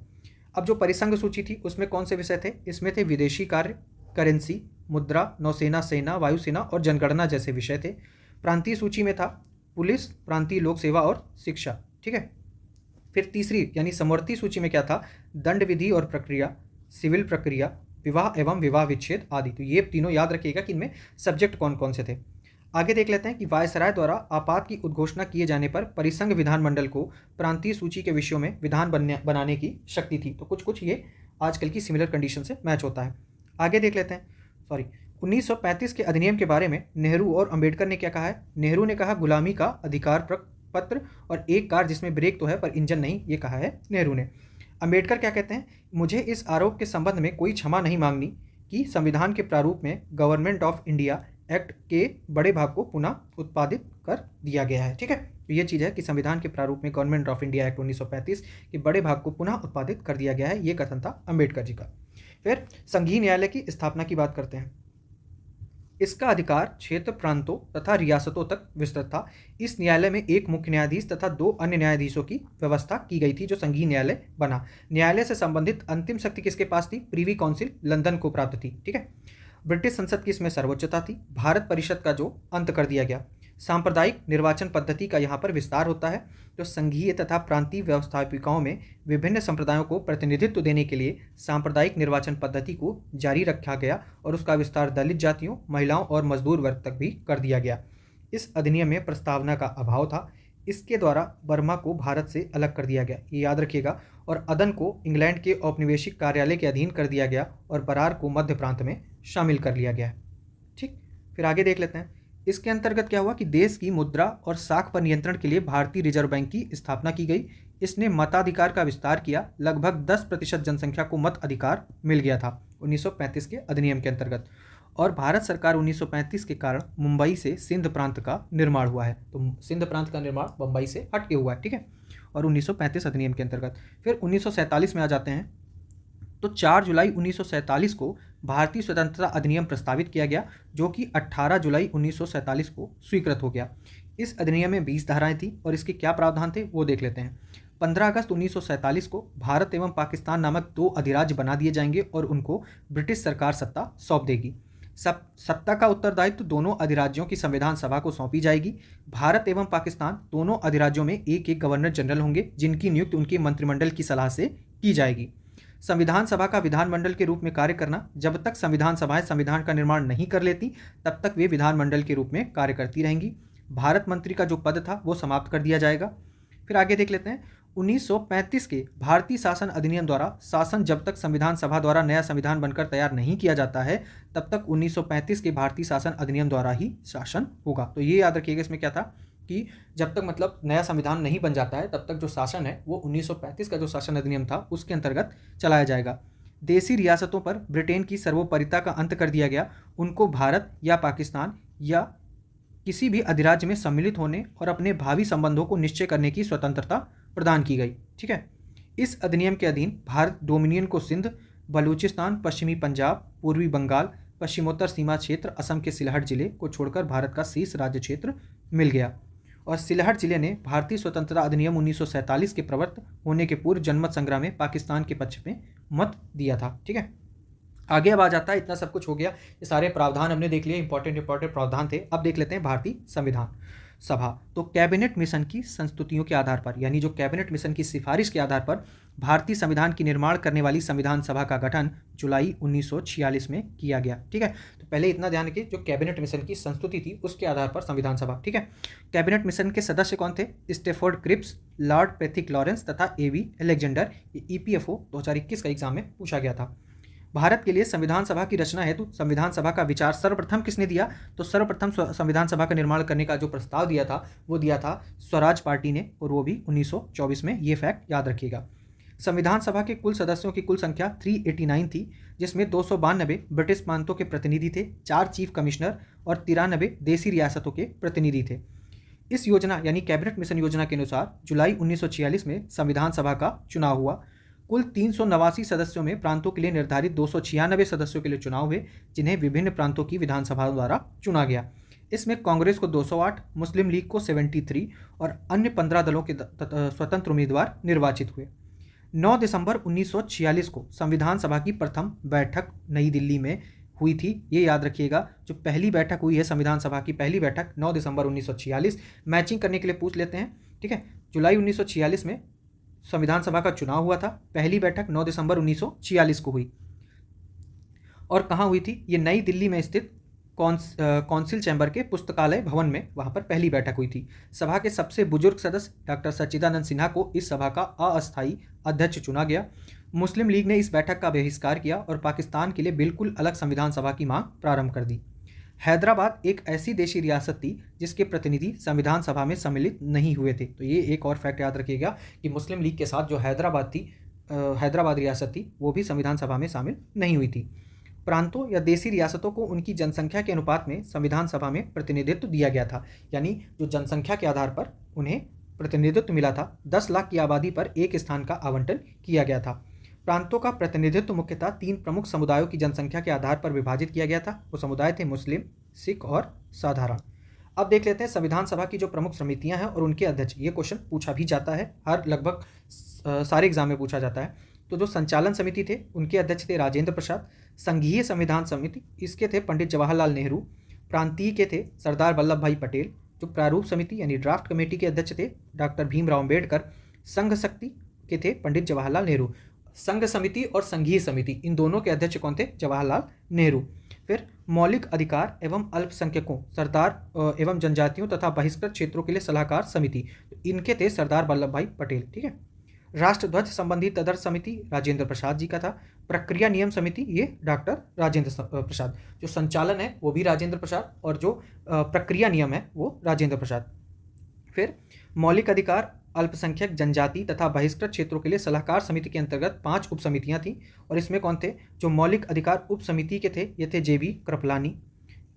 अब जो परिसंघ सूची थी उसमें कौन से विषय थे? इसमें थे विदेशी कार्य, करेंसी, मुद्रा, नौसेना, सेना, वायुसेना और जनगणना जैसे विषय थे। प्रांतीय सूची में था पुलिस, प्रांतीय लोक सेवा और शिक्षा। ठीक है, फिर तीसरी यानी समवर्ती सूची में क्या था? दंड विधि और प्रक्रिया, सिविल प्रक्रिया, विवाह एवं विवाह विच्छेद आदि। तो ये तीनों याद रखिएगा कि इनमें सब्जेक्ट कौन कौन से थे। आगे देख लेते हैं कि वायसराय द्वारा आपात की उद्घोषणा किए जाने पर परिसंघ विधानमंडल को प्रांतीय सूची के विषयों में विधान बनाने की शक्ति थी। तो कुछ ये आजकल की सिमिलर कंडीशन से मैच होता है। आगे देख लेते हैं 1935 के अधिनियम के बारे में नेहरू और अंबेडकर ने क्या कहा है? नेहरू ने कहा गुलामी का अधिकार पत्र और एक कार जिसमें ब्रेक तो है पर इंजन नहीं, ये कहा है नेहरू ने। अंबेडकर क्या कहते हैं? मुझे इस आरोप के संबंध में कोई क्षमा नहीं मांगनी कि संविधान के प्रारूप में गवर्नमेंट ऑफ इंडिया एक्ट के बड़े भाग को पुनः उत्पादित कर दिया गया है। ठीक है, तो ये चीज़ है कि संविधान के प्रारूप में गवर्नमेंट ऑफ इंडिया एक्ट 1935 के बड़े भाग को पुनः उत्पादित कर दिया गया है। ये कथन था अंबेडकर जी का। फिर संघीय न्यायालय की स्थापना की बात करते हैं। इसका अधिकार क्षेत्र, प्रांतों तथा रियासतों तक विस्तृत था। इस न्यायालय में एक मुख्य न्यायाधीश तथा 2 अन्य न्यायाधीशों की व्यवस्था की गई थी जो संघीय न्यायालय बना। न्यायालय से संबंधित अंतिम शक्ति किसके पास थी? प्रीवी काउंसिल लंदन को प्राप्त थी। ठीक है, ब्रिटिश संसद की इसमें सर्वोच्चता थी। भारत परिषद का जो अंत कर दिया गया। सांप्रदायिक निर्वाचन पद्धति का यहाँ पर विस्तार होता है। तो संघीय तथा प्रांतीय व्यवस्थापिकाओं में विभिन्न संप्रदायों को प्रतिनिधित्व देने के लिए सांप्रदायिक निर्वाचन पद्धति को जारी रखा गया और उसका विस्तार दलित जातियों, महिलाओं और मजदूर वर्ग तक भी कर दिया गया। इस अधिनियम में प्रस्तावना का अभाव था। इसके द्वारा बर्मा को भारत से अलग कर दिया गया, ये याद रखिएगा, और अदन को इंग्लैंड के औपनिवेशिक कार्यालय के अधीन कर दिया गया और बरार को मध्य प्रांत में शामिल कर लिया गया। ठीक, फिर आगे देख लेते हैं। इसके अंतर्गत क्या हुआ कि देश की मुद्रा और साख पर नियंत्रण के लिए भारतीय रिजर्व बैंक की स्थापना की गई। इसने मताधिकार का विस्तार किया। लगभग 10% जनसंख्या को मत अधिकार मिल गया था 1935 के अधिनियम के अंतर्गत। और भारत सरकार 1935 के कारण मुंबई से सिंध प्रांत का निर्माण हुआ है। तो सिंध प्रांत का निर्माण मुंबई से हट के हुआ है। ठीक है, और 1935 अधिनियम के अंतर्गत। फिर 1947 में आ जाते हैं, तो 4 जुलाई 1947 को भारतीय स्वतंत्रता अधिनियम प्रस्तावित किया गया, जो कि 18 जुलाई 1947 को स्वीकृत हो गया। इस अधिनियम में 20 धाराएं थी और इसके क्या प्रावधान थे वो देख लेते हैं। 15 अगस्त 1947 को भारत एवं पाकिस्तान नामक 2 अधिराज्य बना दिए जाएंगे और उनको ब्रिटिश सरकार सत्ता सौंप देगी। सत्ता का उत्तरदायित्व दोनों अधिराज्यों की संविधान सभा को सौंपी जाएगी। भारत एवं पाकिस्तान दोनों अधिराज्यों में एक एक गवर्नर जनरल होंगे, जिनकी नियुक्ति उनके मंत्रिमंडल की सलाह से की जाएगी। संविधान सभा का विधानमंडल के रूप में कार्य करना, जब तक संविधान सभाएं संविधान का निर्माण नहीं कर लेती तब तक वे विधानमंडल के रूप में कार्य करती रहेंगी। भारत मंत्री का जो पद था वो समाप्त कर दिया जाएगा। फिर आगे देख लेते हैं, 1935 के भारतीय शासन अधिनियम द्वारा शासन जब तक संविधान सभा द्वारा नया संविधान बनकर तैयार नहीं किया जाता है तब तक 1935 के भारतीय शासन अधिनियम द्वारा ही शासन होगा। तो ये याद रखिएगा, इसमें क्या था कि जब तक मतलब नया संविधान नहीं बन जाता है तब तक जो शासन है वो 1935 का जो शासन अधिनियम था उसके अंतर्गत चलाया जाएगा। देशी रियासतों पर ब्रिटेन की सर्वोपरिता का अंत कर दिया गया। उनको भारत या पाकिस्तान या किसी भी अधिराज्य में सम्मिलित होने और अपने भावी संबंधों को निश्चय करने की स्वतंत्रता प्रदान की गई। ठीक है, इस अधिनियम के अधीन भारत डोमिनियन को सिंध, बलूचिस्तान, पश्चिमी पंजाब, पूर्वी बंगाल, पश्चिमोत्तर सीमा क्षेत्र, असम के सिलहट जिले को छोड़कर भारत का शेष राज्य क्षेत्र मिल गया। और सिलहट जिले ने भारतीय स्वतंत्रता अधिनियम 1947 के प्रवर्त होने के पूर्व जनमत संग्राम में पाकिस्तान के पक्ष में मत दिया था। ठीक है, आगे अब आ जाता है, इतना सब कुछ हो गया, ये सारे प्रावधान हमने देख लिए, इंपॉर्टेंट प्रावधान थे। अब देख लेते हैं भारतीय संविधान सभा। तो कैबिनेट मिशन की संस्तुतियों के आधार पर, यानी जो कैबिनेट मिशन की सिफारिश के आधार पर भारतीय संविधान की निर्माण करने वाली संविधान सभा का गठन जुलाई 1946 में किया गया। ठीक है, तो पहले इतना ध्यान रखिए, जो कैबिनेट मिशन की संस्तुति थी उसके आधार पर संविधान सभा। ठीक है, कैबिनेट मिशन के सदस्य कौन थे? Stafford Cripps, lord Pethick Lawrence तथा एवी अलेक्जेंडर। EPFO 2021 का एग्जाम में पूछा गया था। भारत के लिए संविधान सभा की रचना हेतु संविधान सभा का विचार सर्वप्रथम किसने दिया? तो सर्वप्रथम संविधान सभा का निर्माण करने का जो प्रस्ताव दिया था वो दिया था स्वराज पार्टी ने, और वो भी 1924 में। ये फैक्ट याद रखिएगा। संविधान सभा के कुल सदस्यों की कुल संख्या 389 थी, जिसमें 292 ब्रिटिश प्रांतों के प्रतिनिधि थे, 4 चीफ कमिश्नर और 93 देशी रियासतों के प्रतिनिधि थे। इस योजना यानी कैबिनेट मिशन योजना के अनुसार जुलाई 1946 में संविधान सभा का चुनाव हुआ। कुल 389 सदस्यों में प्रांतों के लिए निर्धारित 296 सदस्यों के लिए चुनाव हुए, जिन्हें विभिन्न प्रांतों की विधानसभा द्वारा चुना गया। इसमें कांग्रेस को 208, मुस्लिम लीग को 73 और अन्य 15 दलों के स्वतंत्र उम्मीदवार निर्वाचित हुए। 9 दिसंबर 1946 को संविधान सभा की प्रथम बैठक नई दिल्ली में हुई थी। ये याद रखिएगा, जो पहली बैठक हुई है संविधान सभा की, पहली बैठक 9 दिसंबर 1946। मैचिंग करने के लिए पूछ लेते हैं। ठीक है, जुलाई 1946 में संविधान सभा का चुनाव हुआ था, पहली बैठक 9 दिसंबर 1946 को हुई। और कहाँ हुई थी? ये नई दिल्ली में स्थित कौंसिल चैम्बर के पुस्तकालय भवन में, वहाँ पर पहली बैठक हुई थी। सभा के सबसे बुजुर्ग सदस्य डॉक्टर सच्चिदानंद सिन्हा को इस सभा का अस्थायी अध्यक्ष चुना गया। मुस्लिम लीग ने इस बैठक का बहिष्कार किया और पाकिस्तान के लिए बिल्कुल अलग संविधान सभा की मांग प्रारंभ कर दी। हैदराबाद एक ऐसी देशी रियासत थी जिसके प्रतिनिधि संविधान सभा में सम्मिलित नहीं हुए थे। तो ये एक और फैक्ट याद रखिएगा कि मुस्लिम लीग के साथ जो हैदराबाद रियासत थी वो भी संविधान सभा में शामिल नहीं हुई थी। प्रांतों या देशी रियासतों को उनकी जनसंख्या के अनुपात में संविधान सभा में प्रतिनिधित्व दिया गया था, यानी जो जनसंख्या के आधार पर उन्हें प्रतिनिधित्व मिला था। 10 लाख की आबादी पर एक स्थान का आवंटन किया गया था। प्रांतों का प्रतिनिधित्व मुख्यतः 3 प्रमुख समुदायों की जनसंख्या के आधार पर विभाजित किया गया था। वो समुदाय थे मुस्लिम, सिख और साधारण। अब देख लेते हैं संविधान सभा की जो प्रमुख समितियां हैं और उनके अध्यक्ष। ये क्वेश्चन पूछा भी जाता है, हर लगभग सारे एग्जाम में पूछा जाता है। तो जो संचालन समिति थे उनके अध्यक्ष थे राजेंद्र प्रसाद। संघीय संविधान समिति, इसके थे पंडित जवाहरलाल नेहरू। प्रांतीय के थे सरदार वल्लभ भाई पटेल। जो प्रारूप समिति यानी ड्राफ्ट कमेटी के अध्यक्ष थे डॉक्टर भीमराव अम्बेडकर। संघ शक्ति के थे पंडित जवाहरलाल नेहरू। संघ समिति और संघीय समिति, इन दोनों के अध्यक्ष कौन थे? जवाहरलाल नेहरू। फिर मौलिक अधिकार एवं अल्पसंख्यकों, सरदार एवं जनजातियों तथा बहिष्कृत क्षेत्रों के लिए सलाहकार समिति, इनके थे सरदार वल्लभ भाई पटेल। ठीक है, राष्ट्रध्वज संबंधी तदर्थ समिति राजेंद्र प्रसाद जी का था। प्रक्रिया नियम समिति, ये डॉक्टर राजेंद्र प्रसाद। जो संचालन है वो भी राजेंद्र प्रसाद और जो प्रक्रिया नियम है वो राजेंद्र प्रसाद। फिर मौलिक अधिकार, अल्पसंख्यक, जनजाति तथा बहिष्कृत क्षेत्रों के लिए सलाहकार समिति के अंतर्गत 5 उप समितियाँ थीं, और इसमें कौन थे? जो मौलिक अधिकार उप समिति के थे ये थे JB कृपलानी।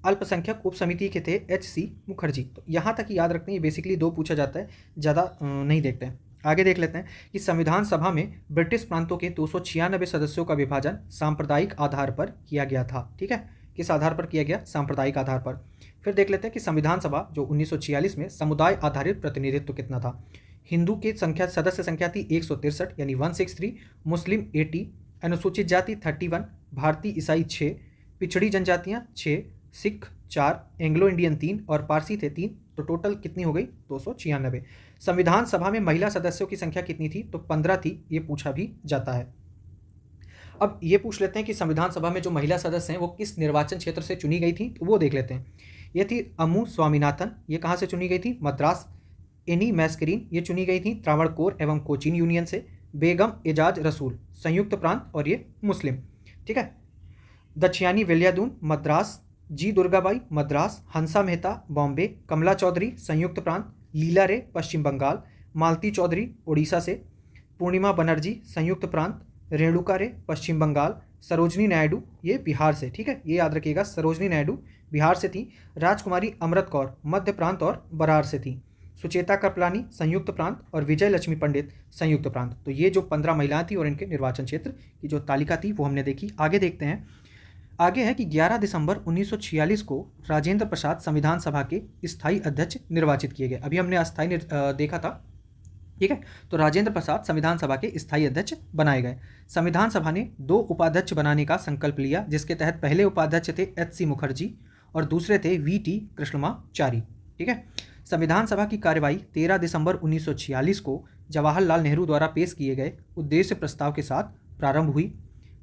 अल्पसंख्यक उप समिति के थे HC मुखर्जी। तो यहाँ तक याद रखते हैं, ये बेसिकली 2 पूछा जाता है, ज़्यादा नहीं देखते हैं। आगे देख लेते हैं कि संविधान सभा में ब्रिटिश प्रांतों के 296 सदस्यों का विभाजन सांप्रदायिक आधार पर किया गया था। ठीक है, किस आधार पर किया गया? सांप्रदायिक आधार पर। फिर देख लेते हैं कि संविधान सभा जो 1946 में समुदाय आधारित प्रतिनिधित्व कितना था। हिंदू की संख्या, सदस्य संख्या थी 163 यानी 163, मुस्लिम 80, अनुसूचित जाति 31, भारतीय ईसाई 6, पिछड़ी जनजातियां 6, सिख 4, एंग्लो इंडियन 3 और पारसी थे 3। तो टोटल कितनी हो गई? 296। संविधान सभा में महिला सदस्यों की संख्या कितनी थी? तो 15 थी, ये पूछा भी जाता है। अब ये पूछ लेते हैं कि संविधान सभा में जो महिला सदस्य हैं वो किस निर्वाचन क्षेत्र से चुनी गई थी, तो वो देख लेते हैं। ये थी अमू स्वामीनाथन, ये कहाँ से चुनी गई थी? मद्रास। एनी मैस्करीन, ये चुनी गई थी त्रावणकोर एवं कोचीन यूनियन से। बेगम एजाज रसूल, संयुक्त प्रांत और ये मुस्लिम। ठीक है। दक्षियानी विलियादून, मद्रास। जी दुर्गाबाई, मद्रास। हंसा मेहता, बॉम्बे। कमला चौधरी, संयुक्त प्रांत। लीला रे, पश्चिम बंगाल। मालती चौधरी, उड़ीसा से। पूर्णिमा बनर्जी, संयुक्त प्रांत। रेणुका रे, पश्चिम बंगाल। सरोजनी नायडू, ये बिहार से। ठीक है, ये याद रखिएगा, सरोजनी नायडू बिहार से थी। राजकुमारी अमृत कौर मध्य प्रांत और बरार से थी। सुचेता कृपलानी, संयुक्त प्रांत। और विजय लक्ष्मी पंडित, संयुक्त प्रांत। तो ये जो 15 महिलाएं थी और इनके निर्वाचन क्षेत्र की जो तालिका थी वो हमने देखी। आगे देखते हैं। आगे है कि 11 दिसंबर 1946 को राजेंद्र प्रसाद संविधान सभा के स्थायी अध्यक्ष निर्वाचित किए गए। अभी हमने अस्थायी देखा था। ठीक है, तो राजेंद्र प्रसाद संविधान सभा के स्थायी अध्यक्ष बनाए गए। संविधान सभा ने 2 उपाध्यक्ष बनाने का संकल्प लिया, जिसके तहत पहले उपाध्यक्ष थे एच.सी. मुखर्जी और दूसरे थे वी.टी. कृष्णमाचारी। ठीक है। संविधान सभा की कार्यवाही 13 दिसंबर 1946 को जवाहरलाल नेहरू द्वारा पेश किए गए उद्देश्य प्रस्ताव के साथ प्रारंभ हुई।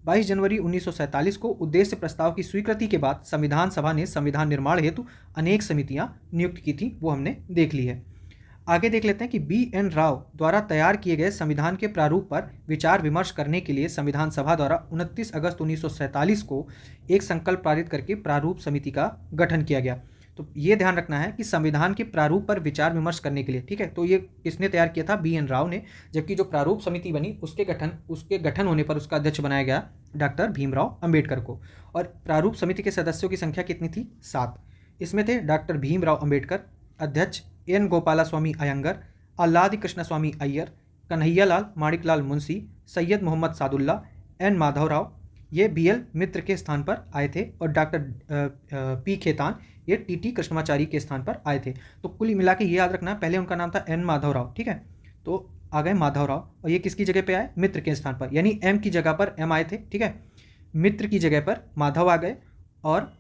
22 जनवरी 1947 को उद्देश्य प्रस्ताव की स्वीकृति के बाद संविधान सभा ने संविधान निर्माण हेतु अनेक समितियां नियुक्त की थी, वो हमने देख ली है। आगे देख लेते हैं कि बी.एन. राव द्वारा तैयार किए गए संविधान के प्रारूप पर विचार विमर्श करने के लिए संविधान सभा द्वारा 29 अगस्त 1947 को एक संकल्प पारित करके प्रारूप समिति का गठन किया गया। तो ये ध्यान रखना है कि संविधान के प्रारूप पर विचार विमर्श करने के लिए, ठीक है, तो ये किसने तैयार किया था? बी.एन. राव ने। जबकि जो प्रारूप समिति बनी उसके गठन होने पर उसका अध्यक्ष बनाया गया डॉक्टर भीमराव अंबेडकर को। और प्रारूप समिति के सदस्यों की संख्या कितनी थी? 7। इसमें थे डॉक्टर भीमराव अंबेडकर अध्यक्ष, एन गोपालास्वामी अयंगर, आल्लादी कृष्णस्वामी अय्यर, कन्हैयालाल माणिकलाल मुंशी, सैयद मोहम्मद सादुल्ला, एन माधवराव, ये बी.एल. मित्र के स्थान पर आए थे। और डॉक्टर पी. खेतान, ये टी.टी. कृष्णमाचारी के स्थान पर आए थे। तो कुल मिला के ये याद रखना, पहले उनका नाम था एन माधवराव। ठीक है, तो आ गए माधवराव और ये किसकी जगह पे आए? मित्र के स्थान पर, यानी एम की जगह पर एम आए थे। ठीक है, मित्र की जगह पर माधव आ गए और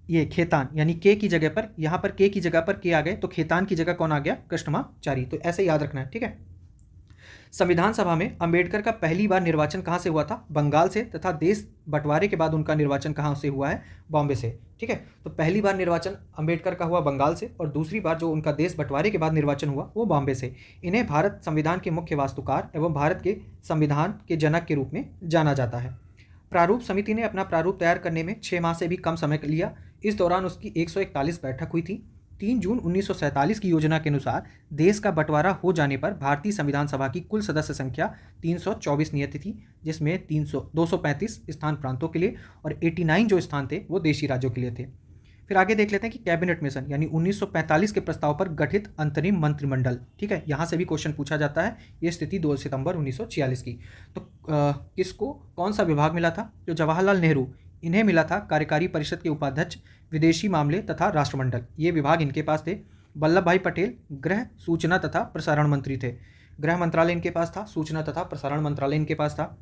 ये खेतान यानी के की जगह पर, यहाँ पर के की जगह पर के आ गए, तो खेतान की जगह कौन आ गया? कृष्णमाचारी। तो ऐसे याद रखना है। ठीक है। संविधान सभा में अंबेडकर का पहली बार निर्वाचन कहाँ से हुआ था? बंगाल से। तथा देश बंटवारे के बाद उनका निर्वाचन कहाँ से हुआ है? बॉम्बे से। ठीक है, तो पहली बार निर्वाचन अंबेडकर का हुआ बंगाल से और दूसरी बार जो उनका देश बंटवारे के बाद निर्वाचन हुआ वो बॉम्बे से। इन्हें भारत संविधान के मुख्य वास्तुकार एवं भारत के संविधान के जनक के रूप में जाना जाता है। प्रारूप समिति ने अपना प्रारूप तैयार करने में 6 माह से भी कम समय लिया। इस दौरान उसकी 141 बैठक हुई थी। 3 जून 1947 की योजना के अनुसार देश का बंटवारा हो जाने पर भारतीय संविधान सभा की कुल सदस्य संख्या 324 नियत थी, जिसमें 235 स्थान प्रांतों के लिए और 89 जो स्थान थे वो देशी राज्यों के लिए थे। फिर आगे देख लेते हैं कि कैबिनेट मिशन यानी 1945 के प्रस्ताव पर गठित अंतरिम मंत्रिमंडल। ठीक है, यहाँ से भी क्वेश्चन पूछा जाता है। ये स्थिति 2 सितंबर 1946 की। तो किसको कौन सा विभाग मिला था? जो जवाहरलाल नेहरू, इन्हें मिला था कार्यकारी परिषद के उपाध्यक्ष, विदेशी मामले तथा राष्ट्रमंडल, ये विभाग इनके पास थे। वल्लभ भाई पटेल गृह, सूचना तथा प्रसारण मंत्री थे। गृह मंत्रालय इनके पास था, सूचना तथा प्रसारण मंत्रालय इनके पास था।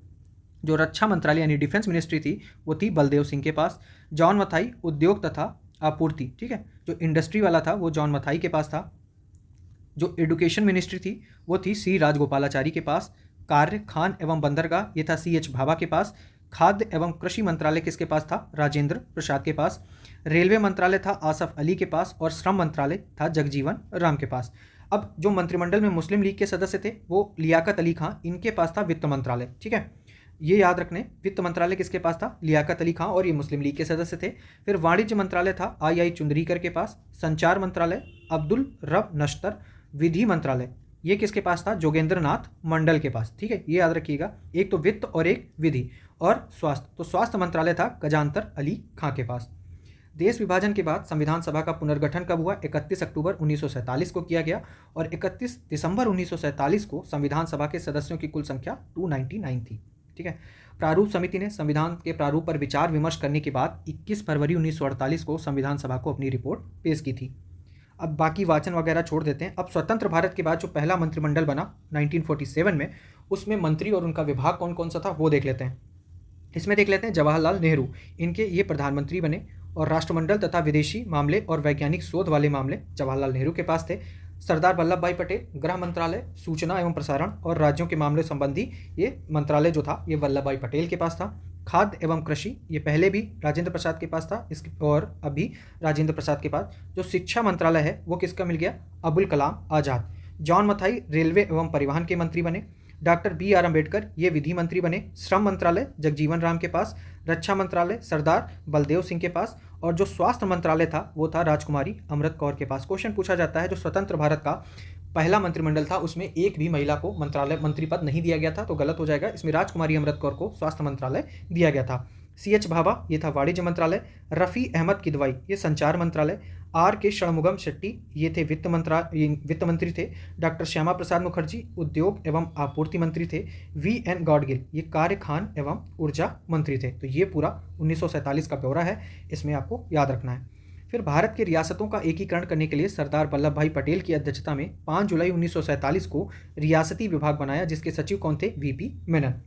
जो रक्षा मंत्रालय यानी डिफेंस मिनिस्ट्री थी वो थी बलदेव सिंह के पास। जॉन मथाई उद्योग तथा आपूर्ति, ठीक है, जो इंडस्ट्री वाला था वो जॉन मथाई के पास था। जो एडुकेशन मिनिस्ट्री थी वो थी सी राजगोपालाचारी के पास। कार्य, खान एवं बंदरगाह, ये था C.H. भाभा के पास। खाद्य एवं कृषि मंत्रालय किसके पास था? राजेंद्र प्रसाद के पास। रेलवे मंत्रालय था आसफ अली के पास और श्रम मंत्रालय था जगजीवन राम के पास। अब जो मंत्रिमंडल में मुस्लिम लीग के सदस्य थे वो लियाकत अली खां, इनके पास था वित्त मंत्रालय। ठीक है, ये याद रखने, वित्त मंत्रालय किसके पास था? लियाकत अली खां और ये मुस्लिम लीग के सदस्य थे। फिर वाणिज्य मंत्रालय था आई चुंदरीकर के पास। संचार मंत्रालय अब्दुल रब नश्तर। विधि मंत्रालय ये किसके पास था? जोगेंद्र नाथ मंडल के पास। ठीक है, ये याद रखिएगा, एक तो वित्त और एक विधि। और स्वास्थ्य, तो स्वास्थ्य मंत्रालय था गजानतर अली खां के पास। देश विभाजन के बाद संविधान सभा का पुनर्गठन कब हुआ? 31 अक्टूबर 1947 को किया गया और 31 दिसंबर 1947 को संविधान सभा के सदस्यों की कुल संख्या 299 थी। ठीक है। प्रारूप समिति ने संविधान के प्रारूप पर विचार विमर्श करने के बाद 21 फरवरी 1948 को संविधान सभा को अपनी रिपोर्ट पेश की थी। अब बाकी वाचन वगैरह छोड़ देते हैं। अब स्वतंत्र भारत के बाद जो पहला मंत्रिमंडल बना 1947 में, उसमें मंत्री और उनका विभाग कौन कौन सा था वो देख लेते हैं। इसमें देख लेते हैं जवाहरलाल नेहरू, इनके ये प्रधानमंत्री बने और राष्ट्रमंडल तथा विदेशी मामले और वैज्ञानिक शोध वाले मामले जवाहरलाल नेहरू के पास थे। सरदार वल्लभ भाई पटेल, गृह मंत्रालय, सूचना एवं प्रसारण और राज्यों के मामले संबंधी ये मंत्रालय जो था ये वल्लभ भाई पटेल के पास था। खाद्य एवं कृषि ये पहले भी राजेंद्र प्रसाद के पास था, इसके और अभी राजेंद्र प्रसाद के पास। जो शिक्षा मंत्रालय है वो किसका मिल गया? अबुल कलाम आज़ाद। जॉन मथाई रेलवे एवं परिवहन के मंत्री बने। डॉक्टर BR अम्बेडकर ये विधि मंत्री बने। श्रम मंत्रालय जगजीवन राम के पास। रक्षा मंत्रालय सरदार बलदेव सिंह के पास। और जो स्वास्थ्य मंत्रालय था वो था राजकुमारी अमृत कौर के पास। क्वेश्चन पूछा जाता है जो स्वतंत्र भारत का पहला मंत्रिमंडल था उसमें एक भी महिला को मंत्री पद नहीं दिया गया था, तो गलत हो जाएगा। इसमें राजकुमारी अमृत कौर को स्वास्थ्य मंत्रालय दिया गया था। CH भाभा ये था वाणिज्य मंत्रालय। रफ़ी अहमद किदवाई ये संचार मंत्रालय। RK षणमुगम शेट्टी ये थे वित्त मंत्री थे। डॉक्टर श्यामा प्रसाद मुखर्जी उद्योग एवं आपूर्ति मंत्री थे। VN गॉडगिल ये कार्य खान एवं ऊर्जा मंत्री थे। तो ये पूरा 1947 का ब्यौरा है, इसमें आपको याद रखना है। फिर भारत के रियासतों का एकीकरण करने के लिए सरदार वल्लभ भाई पटेल की अध्यक्षता में 5 जुलाई 1947 को रियासती विभाग बनाया, जिसके सचिव कौन थे? VP मेनन।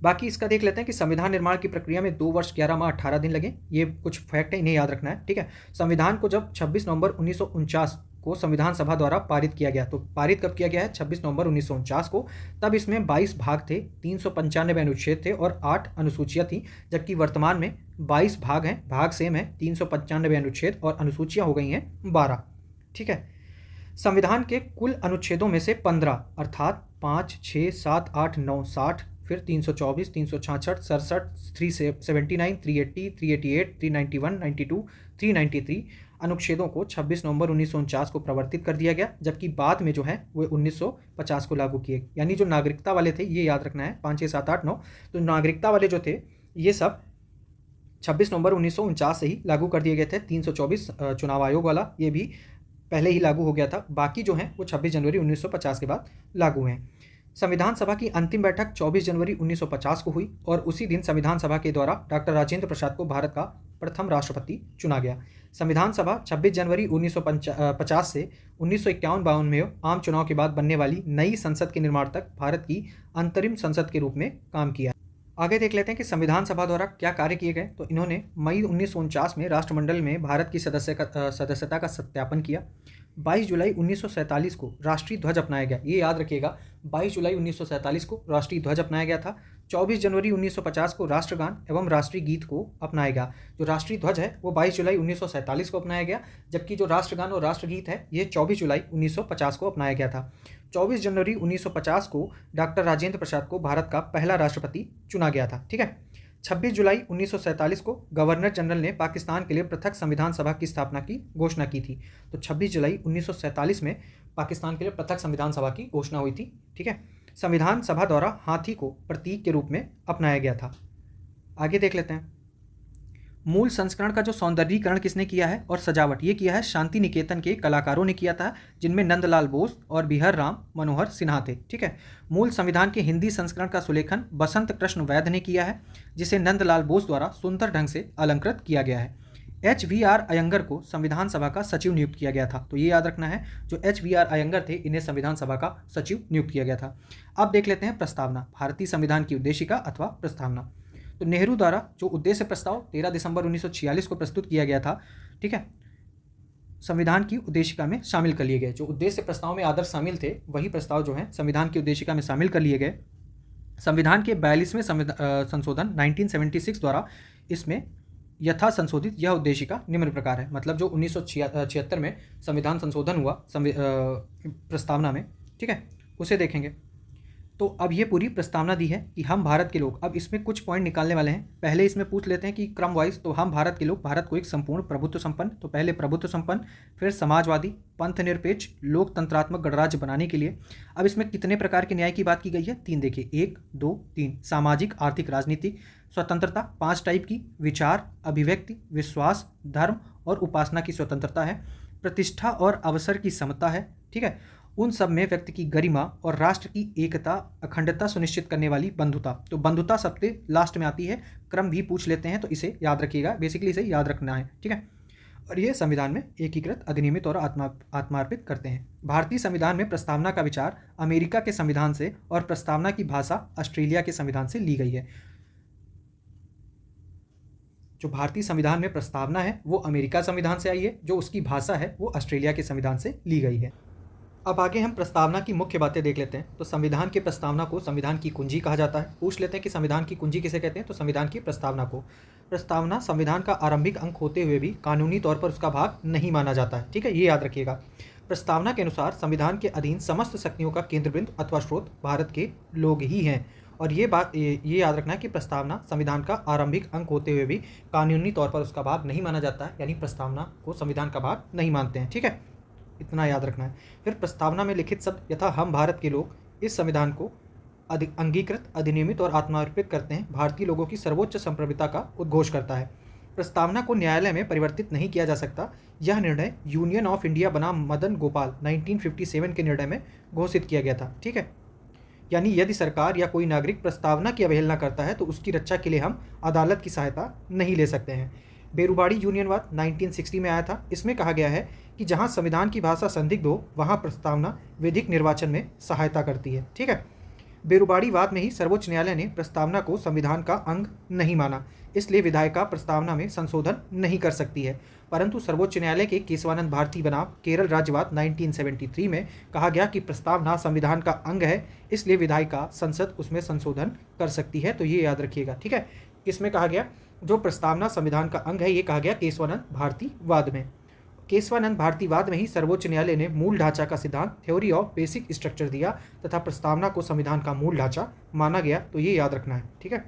बाकी इसका देख लेते हैं कि संविधान निर्माण की प्रक्रिया में 2 वर्ष 11 माह 18 दिन लगे। ये कुछ फैक्ट है, इन्हें याद रखना है। ठीक है। संविधान को जब 26 नवंबर 1949 को संविधान सभा द्वारा पारित किया गया, तो पारित कब किया गया है? 26 नवंबर 1949 को। तब इसमें 22 भाग थे, 395 अनुच्छेद थे और 8 अनुसूचियाँ थी, जबकि वर्तमान में 22 भाग हैं, भाग सेम है, 395 अनुच्छेद और अनुसूचियाँ हो गई हैं 12। ठीक है। संविधान के कुल अनुच्छेदों में से 15 अर्थात 5, 6, 7, 8, 9, 60, फिर 324, 366, 67, 379, 380, 388, 391, 92, 393 अनुच्छेदों को 26 नवंबर 1949 को प्रवर्तित कर दिया गया, जबकि बाद में जो है वो 1950 को लागू किए। यानी जो नागरिकता वाले थे, ये याद रखना है, 5, 6, 7, 8, 9, तो नागरिकता वाले जो थे ये सब 26 नवंबर 1949 से ही लागू कर दिए गए थे। 324 चुनाव आयोग वाला ये भी पहले ही लागू हो गया था। बाकी जो हैं वो 26 जनवरी 1950 के बाद लागू हैं। संविधान सभा की अंतिम बैठक 24 जनवरी 1950 को हुई और उसी दिन संविधान सभा के द्वारा डॉक्टर राजेंद्र प्रसाद को भारत का प्रथम राष्ट्रपति चुना गया। संविधान सभा 26 जनवरी 1950 से 1951-52 में आम चुनाव के बाद बनने वाली नई संसद के निर्माण तक भारत की अंतरिम संसद के रूप में काम किया। आगे देख लेते हैं कि संविधान सभा द्वारा क्या कार्य किए गए। तो इन्होंने मई 1949 में राष्ट्रमंडल में भारत की सदस्यता का सत्यापन किया। 22 जुलाई 1947 को राष्ट्रीय ध्वज अपनाया गया। ये याद रखिएगा, 22 जुलाई 1947 को राष्ट्रीय ध्वज अपनाया गया था। 24 जनवरी 1950 को राष्ट्रगान एवं राष्ट्रीय गीत को अपनाया गया। जो राष्ट्रीय ध्वज है वो 22 जुलाई 1947 को अपनाया गया, जबकि जो राष्ट्रगान और राष्ट्रगीत है ये 24 जुलाई 1950 को अपनाया गया था। 24 जनवरी 1950 को डॉक्टर राजेंद्र प्रसाद को भारत का पहला राष्ट्रपति चुना गया था। ठीक है। 26 जुलाई 1947 को गवर्नर जनरल ने पाकिस्तान के लिए पृथक संविधान सभा की स्थापना की घोषणा की थी। तो 26 जुलाई 1947 में पाकिस्तान के लिए पृथक संविधान सभा की घोषणा हुई थी। ठीक है। संविधान सभा द्वारा हाथी को प्रतीक के रूप में अपनाया गया था। आगे देख लेते हैं। मूल संस्करण का जो सौंदर्यीकरण किसने किया है और सजावट, ये किया है शांति निकेतन के कलाकारों ने किया था, जिनमें नंदलाल बोस और बिहार राम मनोहर सिन्हा थे। ठीक है। मूल संविधान के हिंदी संस्करण का सुलेखन बसंत कृष्ण वैद्य ने किया है, जिसे नंदलाल बोस द्वारा सुंदर ढंग से अलंकृत किया गया है। HVR अयंगर को संविधान सभा का सचिव नियुक्त किया गया था। तो ये याद रखना है, जो HVR अयंगर थे इन्हें संविधान सभा का सचिव नियुक्त किया गया था। अब देख लेते हैं प्रस्तावना, भारतीय संविधान की उद्देशिका अथवा प्रस्तावना। तो नेहरू द्वारा जो उद्देश्य प्रस्ताव 13 दिसंबर 1946 को प्रस्तुत किया गया था, ठीक है, संविधान की उद्देशिका में शामिल कर लिए गए। जो उद्देश्य प्रस्ताव में आदर्श शामिल थे वही प्रस्ताव जो है संविधान की उद्देशिका में शामिल कर लिए गए। संविधान के 42वें संशोधन 1976 द्वारा इसमें यथा संशोधित यह उद्देशिका निम्न प्रकार है। मतलब जो 1976 में संविधान संशोधन हुआ प्रस्तावना में, ठीक है, उसे देखेंगे। तो अब ये पूरी प्रस्तावना दी है कि हम भारत के लोग, अब इसमें कुछ पॉइंट निकालने वाले हैं। पहले इसमें पूछ लेते हैं कि क्रम वाइज, तो हम भारत के लोग भारत को एक संपूर्ण प्रभुत्व संपन्न, तो पहले प्रभुत्व संपन्न, फिर समाजवादी, पंथ निरपेक्ष, लोकतंत्रात्मक गणराज्य बनाने के लिए। अब इसमें कितने प्रकार के न्याय की बात की गई है? 3 देखिए, 1, 2, 3। सामाजिक, आर्थिक, राजनीतिक स्वतंत्रता 5 टाइप की, विचार, अभिव्यक्ति, विश्वास, धर्म और उपासना की स्वतंत्रता है। प्रतिष्ठा और अवसर की समता है, ठीक है। उन सब में व्यक्ति की गरिमा और राष्ट्र की एकता अखंडता सुनिश्चित करने वाली बंधुता, तो बंधुता सबसे लास्ट में आती है। क्रम भी पूछ लेते हैं तो इसे याद रखिएगा, बेसिकली इसे याद रखना है, ठीक है। और ये संविधान में एकीकृत, अधिनियमित और आत्मार्पित करते हैं। भारतीय संविधान में प्रस्तावना का विचार अमेरिका के संविधान से और प्रस्तावना की भाषा ऑस्ट्रेलिया के संविधान से ली गई है। जो भारतीय संविधान में प्रस्तावना है वो अमेरिका संविधान से आई है, जो उसकी भाषा है वो ऑस्ट्रेलिया के संविधान से ली गई है। अब आगे हम प्रस्तावना की मुख्य बातें देख लेते हैं। तो संविधान की प्रस्तावना को संविधान की कुंजी कहा जाता है। पूछ लेते हैं कि संविधान की कुंजी किसे कहते हैं? तो संविधान की प्रस्तावना को। प्रस्तावना संविधान का आरंभिक अंक होते हुए भी कानूनी तौर पर उसका भाग नहीं माना जाता है, ठीक है, ये याद रखिएगा। प्रस्तावना के अनुसार संविधान के अधीन समस्त शक्तियों का केंद्र बिंदु अथवा स्रोत भारत के लोग ही हैं। और ये याद रखना है कि प्रस्तावना संविधान का आरंभिक अंक होते हुए भी कानूनी तौर पर उसका भाग नहीं माना जाता है, यानी प्रस्तावना को संविधान का भाग नहीं मानते हैं, ठीक है, इतना याद रखना है। फिर प्रस्तावना में लिखित शब्द यथा हम भारत के लोग इस संविधान को अंगीकृत, अधिनियमित और आत्मार्पित करते हैं भारतीय लोगों की सर्वोच्च संप्रभुता का उद्घोष करता है। प्रस्तावना को न्यायालय में परिवर्तित नहीं किया जा सकता। यह निर्णय यूनियन ऑफ इंडिया बनाम मदन गोपाल 1957 के निर्णय में घोषित किया गया था, ठीक है। यानी यदि सरकार या कोई नागरिक प्रस्तावना की अवहेलना करता है तो उसकी रक्षा के लिए हम अदालत की सहायता नहीं ले सकते हैं। बेरुबाड़ी यूनियनवाद 1960 में आया था। इसमें कहा गया है कि जहां संविधान की भाषा संदिग्ध हो वहां प्रस्तावना विधिक निर्वाचन में सहायता करती है, ठीक है। बेरुबाड़ीवाद में ही सर्वोच्च न्यायालय ने प्रस्तावना को संविधान का अंग नहीं माना, इसलिए विधायिका प्रस्तावना में संशोधन नहीं कर सकती है। परंतु सर्वोच्च न्यायालय के केशवानंद भारती बनाम केरल राज्यवाद 1973 में कहा गया कि प्रस्तावना संविधान का अंग है, इसलिए विधायिका संसद उसमें संशोधन कर सकती है, तो ये याद रखिएगा, ठीक है। किसमें कहा गया? जो प्रस्तावना संविधान का अंग है, ये कहा गया केशवानंद भारतीवाद में। केशवानंद भारतीवाद में ही सर्वोच्च न्यायालय ने मूल ढांचा का सिद्धांत, थ्योरी ऑफ बेसिक स्ट्रक्चर दिया तथा प्रस्तावना को संविधान का मूल ढांचा माना गया, तो ये याद रखना है, ठीक है।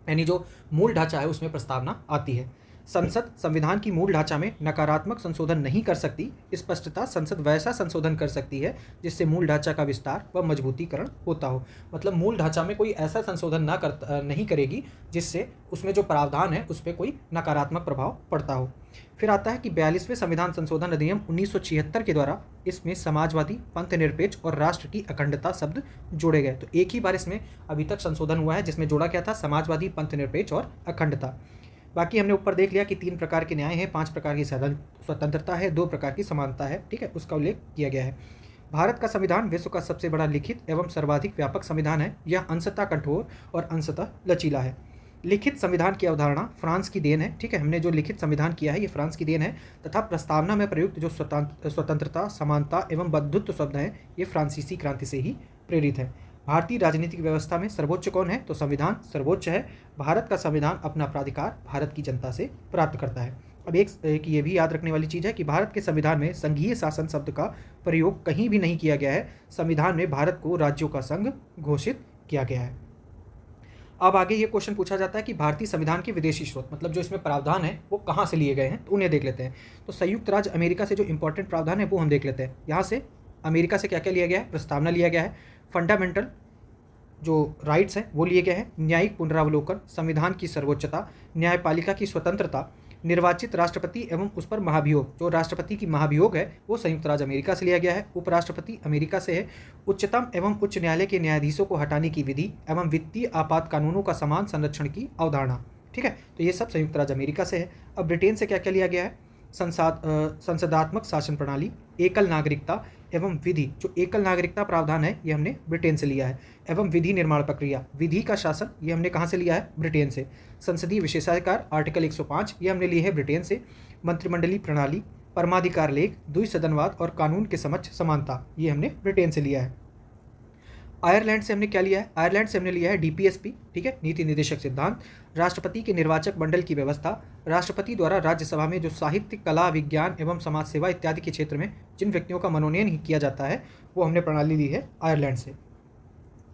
यानी जो मूल ढांचा है उसमें प्रस्तावना आती है। संसद संविधान की मूल ढांचा में नकारात्मक संशोधन नहीं कर सकती। स्पष्टता, संसद वैसा संशोधन कर सकती है जिससे मूल ढांचा का विस्तार व मजबूतीकरण होता हो। मतलब मूल ढांचा में कोई ऐसा संशोधन नहीं करेगी जिससे उसमें जो प्रावधान है उस पर कोई नकारात्मक प्रभाव पड़ता हो। फिर आता है कि 42वें संविधान संशोधन अधिनियम 1976 के द्वारा इसमें समाजवादी, पंथ निरपेक्ष और राष्ट्र की अखंडता शब्द जोड़े गए। तो एक ही बार इसमें अभी तक संशोधन हुआ है जिसमें जोड़ा क्या था? समाजवादी, पंथ निरपेक्ष और अखंडता। बाकी हमने ऊपर देख लिया कि 3 प्रकार के न्याय हैं, 5 प्रकार की स्वतंत्रता है, 2 प्रकार की समानता है, ठीक है, उसका उल्लेख किया गया है। भारत का संविधान विश्व का सबसे बड़ा लिखित एवं सर्वाधिक व्यापक संविधान है। यह अंशतः कठोर और अंशतः लचीला है। लिखित संविधान की अवधारणा फ्रांस की देन है, ठीक है, हमने जो लिखित संविधान किया है ये फ्रांस की देन है, तथा प्रस्तावना में प्रयुक्त जो स्वतंत्रता, समानता एवं बंधुत्व शब्द हैं ये फ्रांसीसी क्रांति से ही प्रेरित है। भारतीय राजनीतिक व्यवस्था में सर्वोच्च कौन है? तो संविधान सर्वोच्च है। भारत का संविधान अपना प्राधिकार भारत की जनता से प्राप्त करता है। अब एक ये भी याद रखने वाली चीज़ है कि भारत के संविधान में संघीय शासन शब्द का प्रयोग कहीं भी नहीं किया गया है। संविधान में भारत को राज्यों का संघ घोषित किया गया है। अब आगे ये क्वेश्चन पूछा जाता है कि भारतीय संविधान के विदेशी स्रोत, मतलब जो इसमें प्रावधान है वो कहाँ से लिए गए हैं, तो उन्हें देख लेते हैं। तो संयुक्त राज्य अमेरिका से जो इंपॉर्टेंट प्रावधान है वो हम देख लेते हैं। यहाँ से अमेरिका से क्या क्या लिया गया है? प्रस्तावना लिया गया है। फंडामेंटल जो राइट्स हैं वो लिए गए हैं। न्यायिक पुनरावलोकन, संविधान की सर्वोच्चता, न्यायपालिका की स्वतंत्रता, निर्वाचित राष्ट्रपति एवं उस पर महाभियोग, जो राष्ट्रपति की महाभियोग है वो संयुक्त राज्य अमेरिका से लिया गया है। उपराष्ट्रपति अमेरिका से है। उच्चतम एवं उच्च न्यायालय के न्यायाधीशों को हटाने की विधि एवं वित्तीय आपात कानूनों का समान संरक्षण की अवधारणा, ठीक है, तो ये सब संयुक्त राज्य अमेरिका से है। अब ब्रिटेन से क्या क्या लिया गया है? संसदात्मक शासन प्रणाली, एकल नागरिकता एवं विधि, जो एकल नागरिकता प्रावधान है ये हमने ब्रिटेन से लिया है। एवं विधि निर्माण प्रक्रिया, विधि का शासन, ये हमने कहाँ से लिया है? ब्रिटेन से। संसदीय विशेषाधिकार आर्टिकल 105 ये हमने लिए है ब्रिटेन से। मंत्रिमंडलीय प्रणाली, परमाधिकार लेख, द्विसदनवाद और कानून के समक्ष समानता, ये हमने ब्रिटेन से लिया है। आयरलैंड से हमने क्या लिया है? आयरलैंड से हमने लिया है डीपीएसपी, ठीक है, नीति निर्देशक सिद्धांत। राष्ट्रपति के निर्वाचक मंडल की व्यवस्था, राष्ट्रपति द्वारा राज्यसभा में जो साहित्य, कला, विज्ञान एवं समाज सेवा इत्यादि के क्षेत्र में जिन व्यक्तियों का मनोनयन किया जाता है वो हमने प्रणाली ली है आयरलैंड से।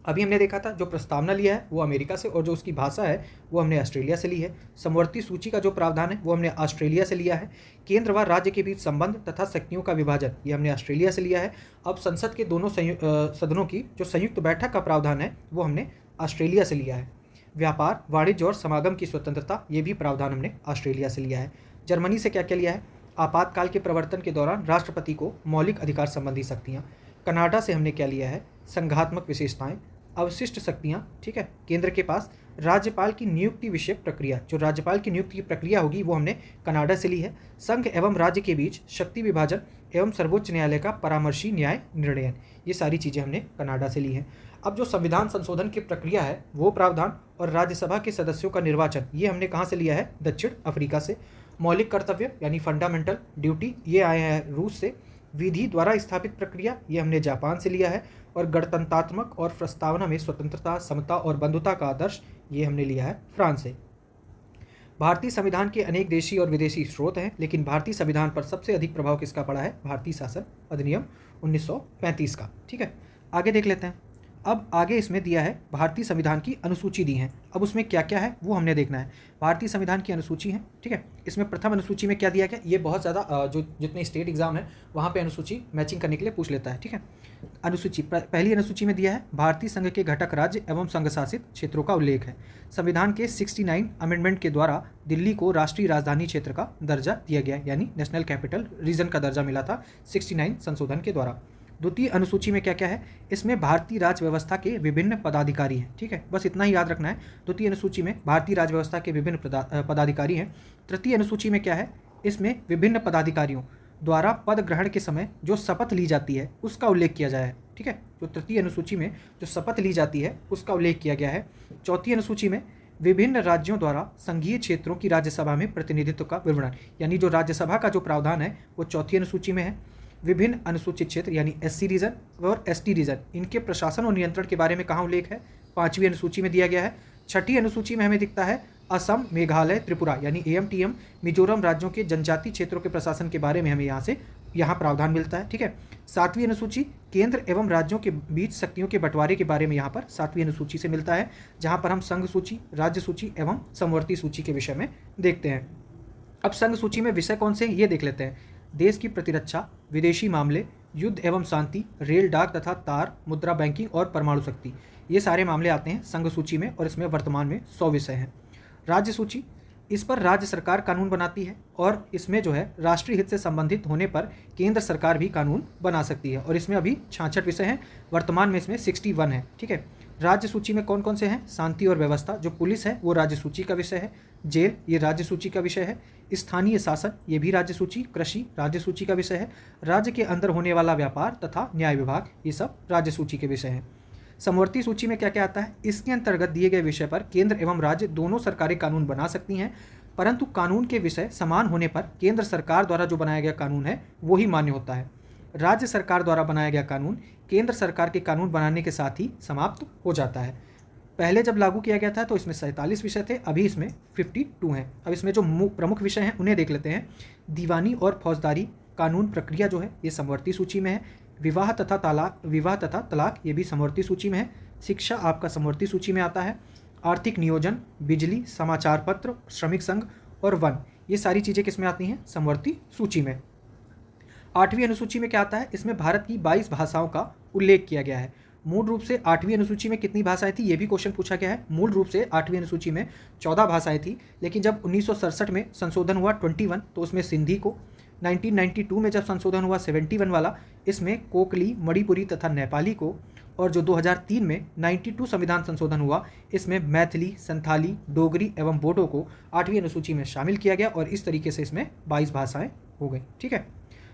अभी हमने देखा था जो प्रस्तावना लिया है वो अमेरिका से, और जो उसकी भाषा है वो हमने ऑस्ट्रेलिया से ली है। समवर्ती सूची का जो प्रावधान है वो हमने ऑस्ट्रेलिया से लिया है। केंद्र व राज्य के बीच संबंध तथा शक्तियों का विभाजन ये हमने ऑस्ट्रेलिया से लिया है। अब संसद के दोनों सदनों की जो संयुक्त बैठक का प्रावधान है वो हमने ऑस्ट्रेलिया से लिया है। व्यापार, वाणिज्य और समागम की स्वतंत्रता ये भी प्रावधान हमने ऑस्ट्रेलिया से लिया है। जर्मनी से क्या क्या लिया है? आपातकाल के प्रवर्तन के दौरान राष्ट्रपति को मौलिक अधिकार संबंधी शक्तियाँ। कनाडा से हमने क्या लिया है? संघात्मक विशेषताएं, अवशिष्ट शक्तियाँ, ठीक है, केंद्र के पास। राज्यपाल की नियुक्ति विषयक प्रक्रिया, जो राज्यपाल की नियुक्ति की प्रक्रिया होगी वो हमने कनाडा से ली है। संघ एवं राज्य के बीच शक्ति विभाजन एवं सर्वोच्च न्यायालय का परामर्शी न्याय निर्णयन, ये सारी चीज़ें हमने कनाडा से ली हैं। अब जो संविधान संशोधन की प्रक्रिया है वो प्रावधान और राज्यसभा के सदस्यों का निर्वाचन ये हमने कहाँ से लिया है? दक्षिण अफ्रीका से। मौलिक कर्तव्य यानी फंडामेंटल ड्यूटी ये आए हैं रूस से। विधि द्वारा स्थापित प्रक्रिया ये हमने जापान से लिया है। और गणतंत्रात्मक और प्रस्तावना में स्वतंत्रता, समता और बंधुता का आदर्श ये हमने लिया है फ्रांस से। भारतीय संविधान के अनेक देशी और विदेशी स्रोत हैं, लेकिन भारतीय संविधान पर सबसे अधिक प्रभाव किसका पड़ा है? भारतीय शासन अधिनियम 1935 का। ठीक है, आगे देख लेते हैं। अब आगे इसमें दिया है भारतीय संविधान की अनुसूची दी है। अब उसमें क्या क्या है वो हमने देखना है। भारतीय संविधान की अनुसूची है, ठीक है। इसमें प्रथम अनुसूची में क्या दिया गया, ये बहुत ज़्यादा जो जितने स्टेट एग्जाम है वहाँ पे अनुसूची मैचिंग करने के लिए पूछ लेता है, ठीक है। अनुसूची पहली अनुसूची में दिया है भारतीय संघ के घटक राज्य एवं संघ शासित क्षेत्रों का उल्लेख है। संविधान के 69 अमेंडमेंट के द्वारा दिल्ली को राष्ट्रीय राजधानी क्षेत्र का दर्जा दिया गया, यानी नेशनल कैपिटल रीजन का दर्जा मिला था 69 संशोधन के द्वारा। द्वितीय अनुसूची में क्या क्या है? इसमें भारतीय राज्य व्यवस्था के विभिन्न पदाधिकारी हैं, ठीक है, बस इतना ही याद रखना है। द्वितीय अनुसूची में भारतीय राज्य व्यवस्था के विभिन्न पदाधिकारी हैं। तृतीय अनुसूची में क्या है? इसमें विभिन्न पदाधिकारियों द्वारा पद ग्रहण के समय जो शपथ ली जाती है उसका उल्लेख किया जाए, ठीक है। जो तृतीय अनुसूची में जो शपथ ली जाती है उसका उल्लेख किया गया है। चौथी अनुसूची में विभिन्न राज्यों द्वारा संघीय क्षेत्रों की राज्यसभा में प्रतिनिधित्व का विवरण, यानी जो राज्यसभा का जो प्रावधान है वो चौथी अनुसूची में है। विभिन्न अनुसूचित क्षेत्र यानी एससी रीजन और एसटी रीजन, इनके प्रशासन और नियंत्रण के बारे में कहाँ उल्लेख है? पांचवी अनुसूची में दिया गया है। छठी अनुसूची में हमें दिखता है असम, मेघालय, त्रिपुरा यानी एएमटीएम, मिजोरम राज्यों के जनजातीय क्षेत्रों के प्रशासन के बारे में हमें यहाँ प्रावधान मिलता है, ठीक है। सातवीं अनुसूची केंद्र एवं राज्यों के बीच शक्तियों के बंटवारे के बारे में यहाँ पर सातवीं अनुसूची से मिलता है, जहाँ पर हम संघ सूची, राज्य सूची एवं समवर्ती सूची के विषय में देखते हैं। अब संघ सूची में विषय कौन से हैं ये देख लेते हैं। देश की प्रतिरक्षा, विदेशी मामले, युद्ध एवं शांति, रेल, डाक तथा तार, मुद्रा, बैंकिंग और परमाणु शक्ति, ये सारे मामले आते हैं संघ सूची में, और इसमें वर्तमान में 100 विषय हैं। राज्य सूची, इस पर राज्य सरकार कानून बनाती है, और इसमें जो है राष्ट्रीय हित से संबंधित होने पर केंद्र सरकार भी कानून बना सकती है, और इसमें अभी 66 विषय हैं, वर्तमान में इसमें 61 है, ठीक है। राज्य सूची में कौन कौन से हैं? शांति और व्यवस्था, जो पुलिस है वो राज्य सूची का विषय है। जेल ये राज्य सूची का विषय है। स्थानीय शासन ये भी राज्य सूची। कृषि राज्य सूची का विषय है। राज्य के अंदर होने वाला व्यापार तथा न्याय विभाग ये सब राज्य सूची के विषय हैं। समवर्ती सूची में क्या क्या आता है? इसके अंतर्गत दिए गए विषय पर केंद्र एवं राज्य दोनों सरकारें कानून बना सकती हैं, परंतु कानून के विषय समान होने पर केंद्र सरकार द्वारा जो बनाया गया कानून है वही मान्य होता है। राज्य सरकार द्वारा बनाया गया कानून केंद्र सरकार के कानून बनाने के साथ ही समाप्त हो जाता है। पहले जब लागू किया गया था तो इसमें 47 विषय थे, अभी इसमें 52 हैं। अब इसमें जो प्रमुख विषय हैं उन्हें देख लेते हैं। दीवानी और फौजदारी कानून प्रक्रिया जो है ये समवर्ती सूची में है। विवाह तथा तलाक ये भी समवर्ती सूची में है। शिक्षा आपका समवर्ती सूची में आता है। आर्थिक नियोजन, बिजली, समाचार पत्र, श्रमिक संघ और वन, ये सारी चीज़ें किस में आती हैं? समवर्ती सूची में। 8वीं अनुसूची में क्या आता है? इसमें भारत की 22 भाषाओं का उल्लेख किया गया है। मूल रूप से 8वीं अनुसूची में कितनी भाषाएं थी ये भी क्वेश्चन पूछा गया है। मूल रूप से 8वीं अनुसूची में 14 भाषाएं थी, लेकिन जब 1967 में संशोधन हुआ 21 तो उसमें सिंधी को, 1992 में जब संशोधन हुआ 71 वाला इसमें कोकली, मणिपुरी तथा नेपाली को, और जो 2003 में 92 संविधान संशोधन हुआ इसमें मैथिली, संथाली, डोगरी एवं बोडो को 8वीं अनुसूची में शामिल किया गया, और इस तरीके से इसमें 22 भाषाएं हो गई, ठीक है।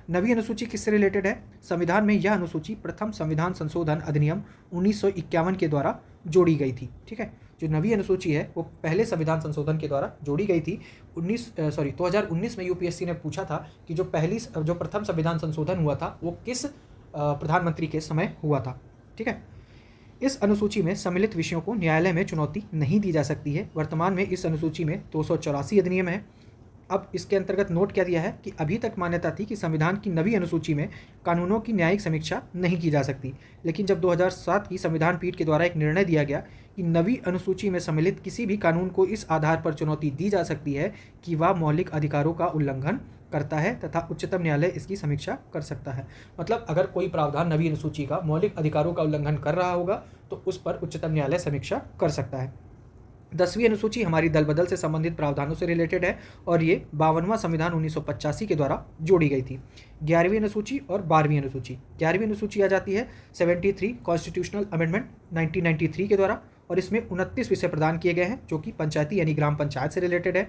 नवी अनुसूची किससे रिलेटेड है? संविधान में यह अनुसूची प्रथम संविधान संशोधन अधिनियम 1951 के द्वारा जोड़ी गई थी, ठीक है। जो नवी अनुसूची है वो पहले संविधान संशोधन के द्वारा जोड़ी गई थी। 2019 में यूपीएससी ने पूछा था कि जो प्रथम संविधान संशोधन हुआ था वो किस प्रधानमंत्री के समय हुआ था, ठीक है। इस अनुसूची में सम्मिलित विषयों को न्यायालय में चुनौती नहीं दी जा सकती है। वर्तमान में इस अनुसूची में 284 अधिनियम है। अब इसके अंतर्गत नोट क्या दिया है कि अभी तक मान्यता थी कि संविधान की नवी अनुसूची में कानूनों की न्यायिक समीक्षा नहीं की जा सकती, लेकिन जब 2007 की संविधान पीठ के द्वारा एक निर्णय दिया गया कि नवी अनुसूची में सम्मिलित किसी भी कानून को इस आधार पर चुनौती दी जा सकती है कि वह मौलिक अधिकारों का उल्लंघन करता है तथा उच्चतम न्यायालय इसकी समीक्षा कर सकता है। मतलब अगर कोई प्रावधान नवी अनुसूची का मौलिक अधिकारों का उल्लंघन कर रहा होगा तो उस पर उच्चतम न्यायालय समीक्षा कर सकता है। 10वीं अनुसूची हमारी दल बदल से संबंधित प्रावधानों से रिलेटेड है और ये 52वां संविधान 1985 के द्वारा जोड़ी गई थी। 11वीं अनुसूची और 12वीं अनुसूची। 11वीं अनुसूची आ जाती है 73 कॉन्स्टिट्यूशनल अमेंडमेंट 1993 के द्वारा और इसमें 29 विषय प्रदान किए गए हैं जो कि पंचायती यानी ग्राम पंचायत से रिलेटेड है।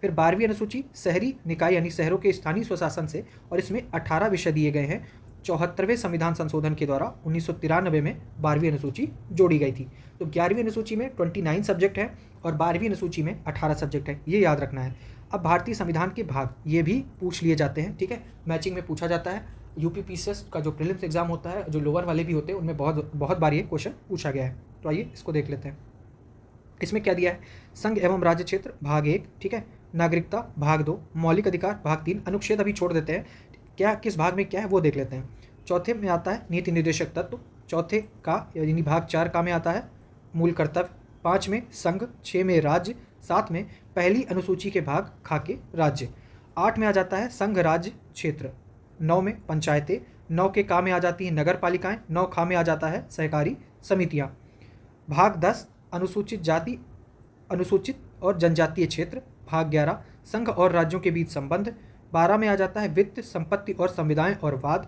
फिर 12वीं अनुसूची शहरी निकाय यानी शहरों के स्थानीय स्वशासन से और इसमें 18 विषय दिए गए हैं। 74वें संविधान संशोधन के द्वारा 1993 में 12वीं अनुसूची जोड़ी गई थी। तो 11वीं अनुसूची में 29 सब्जेक्ट है और 12वीं अनुसूची में 18 सब्जेक्ट है, ये याद रखना है। अब भारतीय संविधान के भाग ये भी पूछ लिए जाते हैं, ठीक है, मैचिंग में पूछा जाता है। यूपीपीसीएस का जो प्रीलिम्स एग्जाम होता है, जो लोअर वाले भी होते हैं, उनमें बहुत बार ये क्वेश्चन पूछा गया है। तो आइए इसको देख लेते हैं। इसमें क्या दिया है, संघ एवं राज्य क्षेत्र भाग 1, ठीक है, नागरिकता भाग 2, मौलिक अधिकार भाग 3, अनुच्छेद अभी छोड़ देते हैं, क्या किस भाग में क्या है वो देख लेते हैं। चौथे में आता है नीति निर्देशक तत्व, चौथे का यानी भाग 4 का में आता है मूल कर्तव्य, 5 में संघ, 6 में राज्य, 7 में पहली अनुसूची के भाग खाके राज्य, 8 में आ जाता है संघ राज्य क्षेत्र, 9 में पंचायतें, 9 के का में आ जाती है नगर पालिकाएं, 9 खा में आ जाता है सहकारी समितियां, भाग 10 अनुसूचित जाति अनुसूचित और जनजातीय क्षेत्र, भाग 11 संघ और राज्यों के बीच संबंध, 12 में आ जाता है वित्त संपत्ति और संविदाएं और वाद,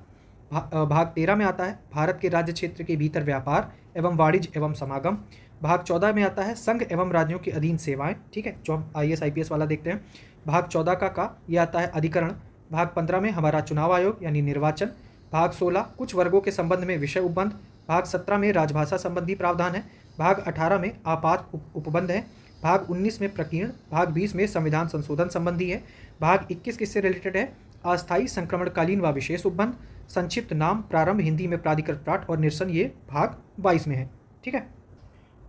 भाग 13 में आता है भारत के राज्य क्षेत्र के भीतर व्यापार एवं वाणिज्य एवं समागम, भाग 14 में आता है संघ एवं राज्यों के अधीन सेवाएं, ठीक है, जो हम IAS IPS वाला देखते हैं। भाग 14 का ये आता है अधिकरण, भाग 15 में हमारा चुनाव आयोग यानी निर्वाचन, भाग 16 कुछ वर्गों के संबंध में विषय उपबंध, भाग 17 में राजभाषा संबंधी प्रावधान है, भाग 18 में आपात उपबंध है, भाग 19 में प्रकीर्ण, भाग 20 में संविधान संशोधन संबंधी है, भाग 21 किससे रिलेटेड है, अस्थायी संक्रमणकालीन व विशेष उपबंध, संक्षिप्त नाम प्रारंभ हिंदी में प्राधिकृत पाठ और निरसन, ये भाग 22 में है, ठीक है।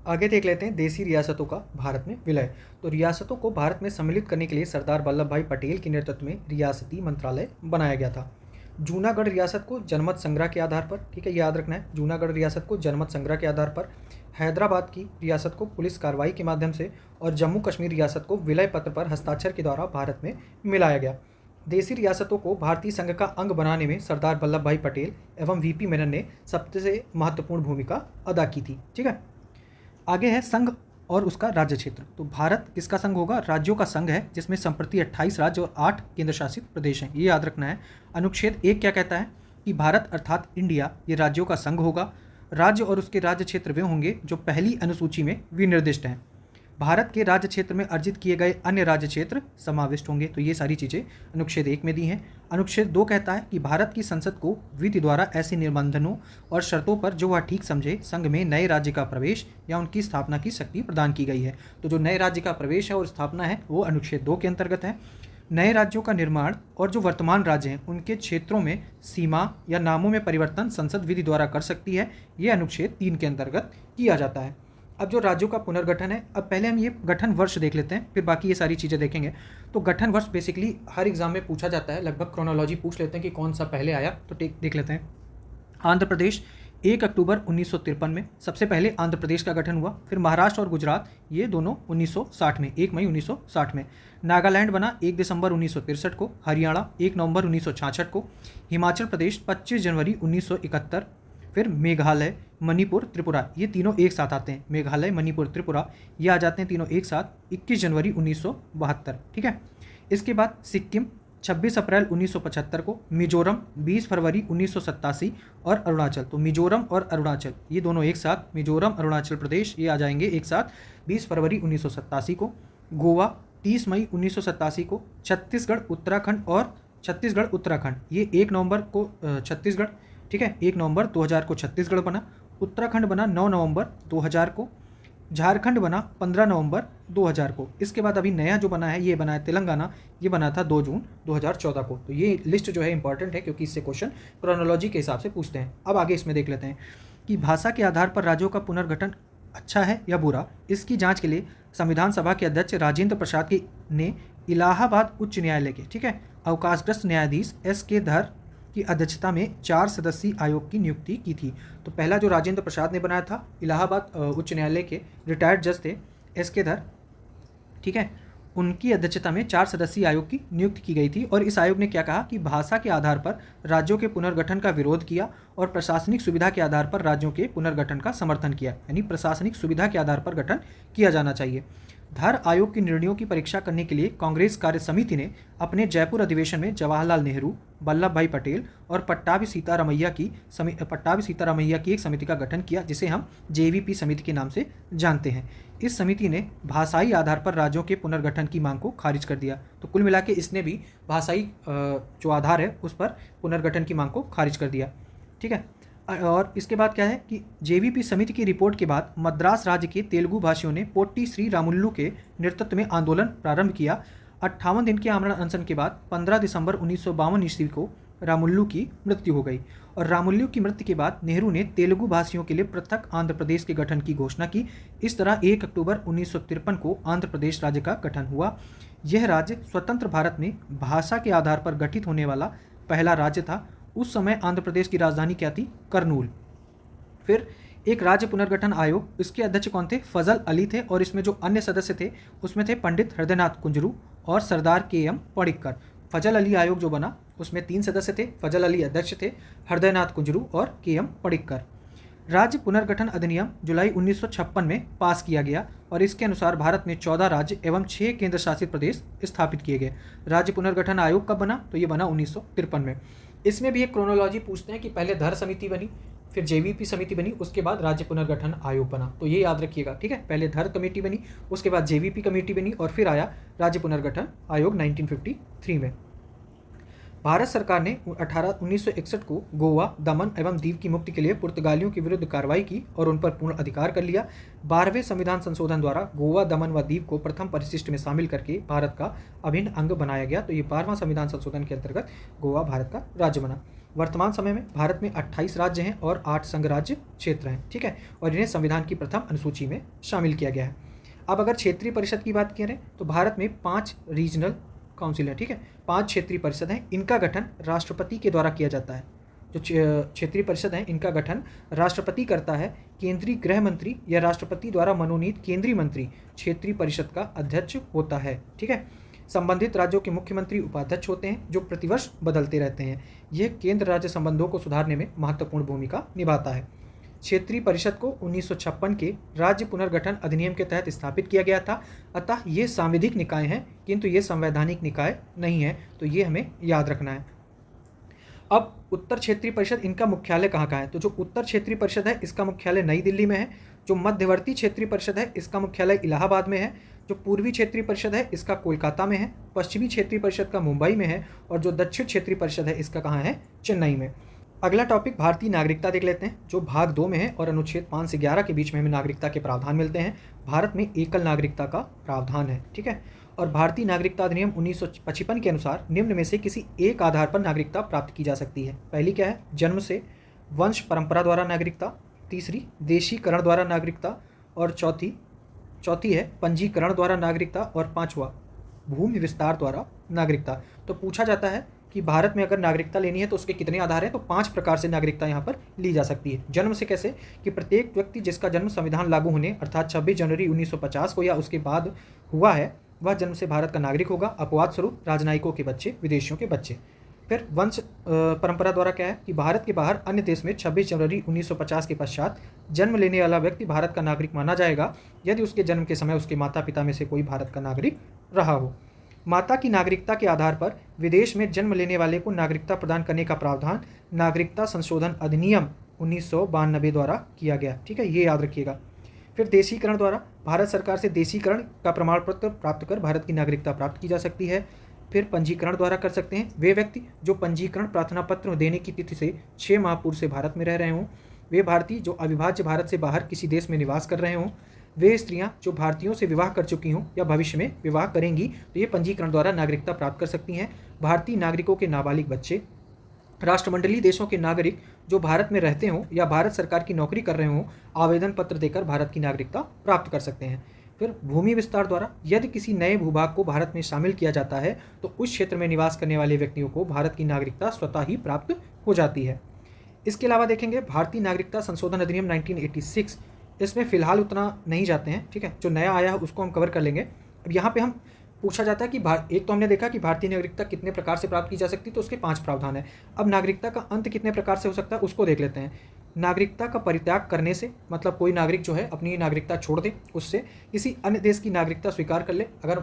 आगे देख लेते हैं देशी रियासतों का भारत में विलय। तो रियासतों को भारत में सम्मिलित करने के लिए सरदार वल्लभ भाई पटेल के नेतृत्व में रियासती मंत्रालय बनाया गया था। जूनागढ़ रियासत को जनमत संग्रह के आधार पर, ठीक है, याद रखना है, जूनागढ़ रियासत को जनमत संग्रह के आधार पर, हैदराबाद की रियासत को पुलिस कार्रवाई के माध्यम से और जम्मू कश्मीर रियासत को विलय पत्र पर हस्ताक्षर के द्वारा भारत में मिलाया गया। देशी रियासतों को भारतीय संघ का अंग बनाने में सरदार वल्लभ भाई पटेल एवं VP मेनन ने सबसे महत्वपूर्ण भूमिका अदा की थी, ठीक है। आगे है संघ और उसका राज्य क्षेत्र। तो भारत किसका संघ होगा, राज्यों का संघ है, जिसमें संप्रति 28 राज्य और 8 केंद्र शासित प्रदेश हैं, ये याद रखना है। अनुच्छेद 1 क्या कहता है कि भारत अर्थात इंडिया ये राज्यों का संघ होगा। राज्य और उसके राज्य क्षेत्र वे होंगे जो पहली अनुसूची में विनिर्दिष्ट हैं। भारत के राज्य क्षेत्र में अर्जित किए गए अन्य राज्य क्षेत्र समाविष्ट होंगे। तो ये सारी चीज़ें अनुच्छेद 1 में दी हैं। अनुच्छेद 2 कहता है कि भारत की संसद को विधि द्वारा ऐसे निबंधनों और शर्तों पर जो वह ठीक समझे संघ में नए राज्य का प्रवेश या उनकी स्थापना की शक्ति प्रदान की गई है। तो जो नए राज्य का प्रवेश है और स्थापना है वो अनुच्छेद 2 के अंतर्गत है। नए राज्यों का निर्माण और जो वर्तमान राज्य हैं उनके क्षेत्रों में सीमा या नामों में परिवर्तन संसद विधि द्वारा कर सकती है, ये अनुच्छेद 3 के अंतर्गत किया जाता है। अब जो राज्यों का पुनर्गठन है, अब पहले हम ये गठन वर्ष देख लेते हैं, फिर बाकी ये सारी चीज़ें देखेंगे। तो गठन वर्ष बेसिकली हर एग्जाम में पूछा जाता है, लगभग क्रोनोलॉजी पूछ लेते हैं कि कौन सा पहले आया, तो देख लेते हैं। आंध्र प्रदेश 1 अक्टूबर 1953 में सबसे पहले आंध्र प्रदेश का गठन हुआ। फिर महाराष्ट्र और गुजरात ये दोनों 1960 में, 1 मई 1960 में। नागालैंड बना 1 दिसंबर 1963 को। हरियाणा 1 नवंबर 1966 को। हिमाचल प्रदेश 25 जनवरी 1971। फिर मेघालय, मणिपुर, त्रिपुरा ये तीनों एक साथ आते हैं। मेघालय, मणिपुर, त्रिपुरा ये आ जाते हैं तीनों एक साथ 21 जनवरी 1972, ठीक है। इसके बाद सिक्किम 26 अप्रैल 1975 को। मिजोरम 20 फरवरी 1987 और अरुणाचल, तो मिजोरम और अरुणाचल ये दोनों एक साथ, मिजोरम अरुणाचल प्रदेश ये आ जाएंगे एक साथ 20 फरवरी 1987 को। गोवा 30 मई 1987 को। छत्तीसगढ़ उत्तराखंड ये 1 नवंबर को छत्तीसगढ़, ठीक है, 1 नवंबर 2000 को छत्तीसगढ़ बना। उत्तराखंड बना 9 नवंबर 2000 को। झारखंड बना 15 नवंबर 2000 को। इसके बाद अभी नया जो बना है ये बना है तेलंगाना, ये बना था 2 जून 2014 को। तो ये लिस्ट जो है इंपॉर्टेंट है क्योंकि इससे क्वेश्चन क्रोनोलॉजी के हिसाब से पूछते हैं। अब आगे इसमें देख लेते हैं कि भाषा के आधार पर राज्यों का पुनर्गठन अच्छा है या बुरा। इसकी जांच के लिए संविधान सभा के अध्यक्ष राजेंद्र प्रसाद ने इलाहाबाद उच्च न्यायालय के, ठीक है, अवकाशग्रस्त न्यायाधीश S.K. धर की अध्यक्षता में 4 सदस्यीय आयोग की नियुक्ति की थी। तो पहला जो राजेंद्र प्रसाद ने बनाया था, इलाहाबाद उच्च न्यायालय के रिटायर्ड जज थे S.K. धर, ठीक है, उनकी अध्यक्षता में 4 सदस्यीय आयोग की नियुक्ति की गई थी। और इस आयोग ने क्या कहा कि भाषा के आधार पर राज्यों के पुनर्गठन का विरोध किया और प्रशासनिक सुविधा के आधार पर राज्यों के पुनर्गठन का समर्थन किया, यानी प्रशासनिक सुविधा के आधार पर गठन किया जाना चाहिए। धर आयोग के निर्णयों की परीक्षा करने के लिए कांग्रेस कार्य समिति ने अपने जयपुर अधिवेशन में जवाहरलाल नेहरू, वल्लभ भाई पटेल और पट्टाभी सीतारामैया की एक समिति का गठन किया, जिसे हम JVP समिति के नाम से जानते हैं। इस समिति ने भाषाई आधार पर राज्यों के पुनर्गठन की मांग को खारिज कर दिया। तो कुल मिला के इसने भी भाषाई जो आधार है उस पर पुनर्गठन की मांग को खारिज कर दिया, ठीक है। और इसके बाद क्या है कि JVP समिति की रिपोर्ट के बाद मद्रास राज्य के तेलुगु भाषियों ने पोट्टी श्री रामुल्लू के नेतृत्व में आंदोलन प्रारंभ किया। 58 दिन के आमरण अनशन के बाद 15 दिसंबर 1952 ईस्वी को रामुल्लू की मृत्यु हो गई। और रामुल्लू की मृत्यु के बाद नेहरू ने तेलुगु भाषियों के लिए पृथक आंध्र प्रदेश के गठन की घोषणा की। इस तरह 1 अक्टूबर 1953 को आंध्र प्रदेश राज्य का गठन हुआ। यह राज्य स्वतंत्र भारत में भाषा के आधार पर गठित होने वाला पहला राज्य था। उस समय आंध्र प्रदेश की राजधानी क्या थी? कर्नूल। फिर एक राज्य पुनर्गठन आयोग, इसके अध्यक्ष कौन थे? फजल अली थे। और इसमें जो अन्य सदस्य थे उसमें थे पंडित हृदयनाथ कुंजरू और सरदार KM पडिक्कर। फजल अली आयोग जो बना उसमें 3 सदस्य थे, फजल अली अध्यक्ष थे, हृदयनाथ कुंजरू और KM पडिक्कर। राज्य पुनर्गठन अधिनियम जुलाई 1956 में पास किया गया और इसके अनुसार भारत में 14 राज्य एवं 6 केंद्र शासित प्रदेश स्थापित किए गए। राज्य पुनर्गठन आयोग कब बना? तो ये बना 1953 में। इसमें भी एक क्रोनोलॉजी पूछते हैं कि पहले धर समिति बनी, फिर JVP समिति बनी, उसके बाद राज्य पुनर्गठन आयोग बना। तो ये याद रखिएगा, ठीक है। पहले धर कमेटी बनी, उसके बाद JVP कमेटी बनी और फिर आया राज्य पुनर्गठन आयोग 1953 में। भारत सरकार ने 1961 को गोवा, दमन एवं दीव की मुक्ति के लिए पुर्तगालियों के विरुद्ध कार्रवाई की और उन पर पूर्ण अधिकार कर लिया। 12वें संविधान संशोधन द्वारा गोवा, दमन व दीव को प्रथम परिशिष्ट में शामिल करके भारत का अभिन्न अंग बनाया गया। तो ये 12वां संविधान संशोधन के अंतर्गत गोवा भारत का राज्य बना। वर्तमान समय में भारत में 28 राज्य हैं और 8 संघ राज्य क्षेत्र हैं, ठीक है, और इन्हें संविधान की प्रथम अनुसूची में शामिल किया गया है। अब अगर क्षेत्रीय परिषद की बात करें तो भारत में 5 रीजनल काउंसिल है, ठीक है, 5 क्षेत्रीय परिषद हैं। इनका गठन राष्ट्रपति के द्वारा किया जाता है। जो क्षेत्रीय परिषद हैं इनका गठन राष्ट्रपति करता है। केंद्रीय गृह मंत्री या राष्ट्रपति द्वारा मनोनीत केंद्रीय मंत्री क्षेत्रीय परिषद का अध्यक्ष होता है, ठीक है। संबंधित राज्यों के मुख्यमंत्री उपाध्यक्ष होते हैं जो प्रतिवर्ष बदलते रहते हैं। यह केंद्र राज्य संबंधों को सुधारने में महत्वपूर्ण भूमिका निभाता है। क्षेत्रीय परिषद को 1956 के राज्य पुनर्गठन अधिनियम के तहत स्थापित किया गया था। अतः ये सांविधिक निकाय हैं किंतु ये संवैधानिक निकाय नहीं है, तो ये हमें याद रखना है। अब उत्तर क्षेत्रीय परिषद, इनका मुख्यालय कहाँ है? तो जो उत्तर क्षेत्रीय परिषद है इसका मुख्यालय नई दिल्ली में है। जो मध्यवर्ती क्षेत्रीय परिषद है इसका मुख्यालय इलाहाबाद में है। जो पूर्वी क्षेत्रीय परिषद है इसका कोलकाता में है। पश्चिमी क्षेत्रीय परिषद का मुंबई में है। और जो दक्षिण क्षेत्रीय परिषद है इसका कहाँ है? चेन्नई में। अगला टॉपिक भारतीय नागरिकता देख लेते हैं, जो भाग 2 में है और अनुच्छेद 5 से 11 के बीच में हमें नागरिकता के प्रावधान मिलते हैं। भारत में एकल नागरिकता का प्रावधान है, ठीक है। और भारतीय नागरिकता अधिनियम 1955 के अनुसार निम्न में से किसी एक आधार पर नागरिकता प्राप्त की जा सकती है। पहली क्या है? जन्म से। वंश परंपरा द्वारा नागरिकता। तीसरी देशीकरण द्वारा नागरिकता। और चौथी है पंजीकरण द्वारा नागरिकता। और 5वां भूमि विस्तार द्वारा नागरिकता। तो पूछा जाता है कि भारत में अगर नागरिकता लेनी है तो उसके कितने आधार हैं? तो 5 प्रकार से नागरिकता यहाँ पर ली जा सकती है। जन्म से कैसे? कि प्रत्येक व्यक्ति जिसका जन्म संविधान लागू होने अर्थात 26 जनवरी 1950 को या उसके बाद हुआ है वह जन्म से भारत का नागरिक होगा। अपवाद स्वरूप राजनयिकों के बच्चे, विदेशियों के बच्चे। फिर वंश परंपरा द्वारा क्या है कि भारत के बाहर अन्य देश में 26 जनवरी 1950 के पश्चात जन्म लेने वाला व्यक्ति भारत का नागरिक माना जाएगा यदि उसके जन्म के समय उसके माता पिता में से कोई भारत का नागरिक रहा हो। माता की नागरिकता के आधार पर विदेश में जन्म लेने वाले को नागरिकता प्रदान करने का प्रावधान नागरिकता संशोधन अधिनियम 1992 द्वारा किया गया, ठीक है, ये याद रखिएगा। फिर देशीकरण द्वारा भारत सरकार से देशीकरण का प्रमाण पत्र प्राप्त कर भारत की नागरिकता प्राप्त की जा सकती है। फिर पंजीकरण द्वारा कर सकते हैं वे व्यक्ति जो पंजीकरण प्रार्थना पत्र देने की तिथि से 6 माह पूर्व से भारत में रह रहे हों। वे भारतीय जो अविभाज्य भारत से बाहर किसी देश में निवास कर रहे हों। वे स्त्रियां जो भारतीयों से विवाह कर चुकी हों या भविष्य में विवाह करेंगी तो ये पंजीकरण द्वारा नागरिकता प्राप्त कर सकती हैं। भारतीय नागरिकों के नाबालिग बच्चे। राष्ट्रमंडलीय देशों के नागरिक जो भारत में रहते हों या भारत सरकार की नौकरी कर रहे हों आवेदन पत्र देकर भारत की नागरिकता प्राप्त कर सकते हैं। फिर भूमि विस्तार द्वारा, यदि किसी नए भूभाग को भारत में शामिल किया जाता है तो उस क्षेत्र में निवास करने वाले व्यक्तियों को भारत की नागरिकता स्वतः ही प्राप्त हो जाती है। इसके अलावा देखेंगे भारतीय नागरिकता संशोधन अधिनियम 1986, इसमें फ़िलहाल उतना नहीं जाते हैं, ठीक है। जो नया आया है उसको हम कवर कर लेंगे। अब यहाँ पे हम पूछा जाता है कि एक तो हमने देखा कि भारतीय नागरिकता कितने प्रकार से प्राप्त की जा सकती है, तो उसके 5 प्रावधान है। अब नागरिकता का अंत कितने प्रकार से हो सकता है उसको देख लेते हैं। नागरिकता का परित्याग करने से, मतलब कोई नागरिक जो है अपनी नागरिकता छोड़ दे, उससे किसी अन्य देश की नागरिकता स्वीकार कर ले। अगर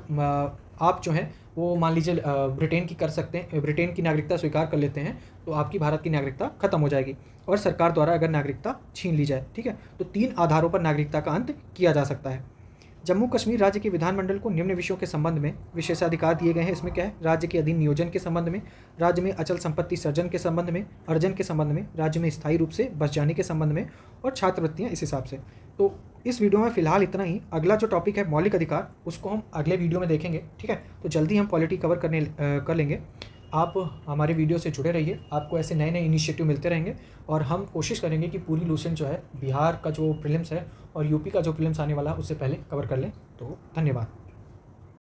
आप जो हैं वो मान लीजिए ब्रिटेन की कर सकते हैं, ब्रिटेन की नागरिकता स्वीकार कर लेते हैं तो आपकी भारत की नागरिकता खत्म हो जाएगी, और सरकार द्वारा अगर नागरिकता छीन ली जाए, ठीक है। तो 3 आधारों पर नागरिकता का अंत किया जा सकता है। जम्मू कश्मीर राज्य के विधानमंडल को निम्न विषयों के संबंध में विशेषाधिकार दिए गए हैं। इसमें क्या है, राज्य के अधीन नियोजन के संबंध में, राज्य में अचल संपत्ति सर्जन के संबंध में, अर्जन के संबंध में, राज्य में स्थायी रूप से बस जाने के संबंध में, और छात्रवृत्तियाँ इस हिसाब से। तो इस वीडियो में फिलहाल इतना ही। अगला जो टॉपिक है मौलिक अधिकार, उसको हम अगले वीडियो में देखेंगे, ठीक है। तो जल्दी हम पॉलिटी कवर कर लेंगे। आप हमारे वीडियो से जुड़े रहिए, आपको ऐसे नए नए इनिशिएटिव मिलते रहेंगे, और हम कोशिश करेंगे कि पूरी लूसेंट जो है बिहार का जो प्रीलिम्स है और यूपी का जो प्रीलिम्स आने वाला है उससे पहले कवर कर लें। तो धन्यवाद।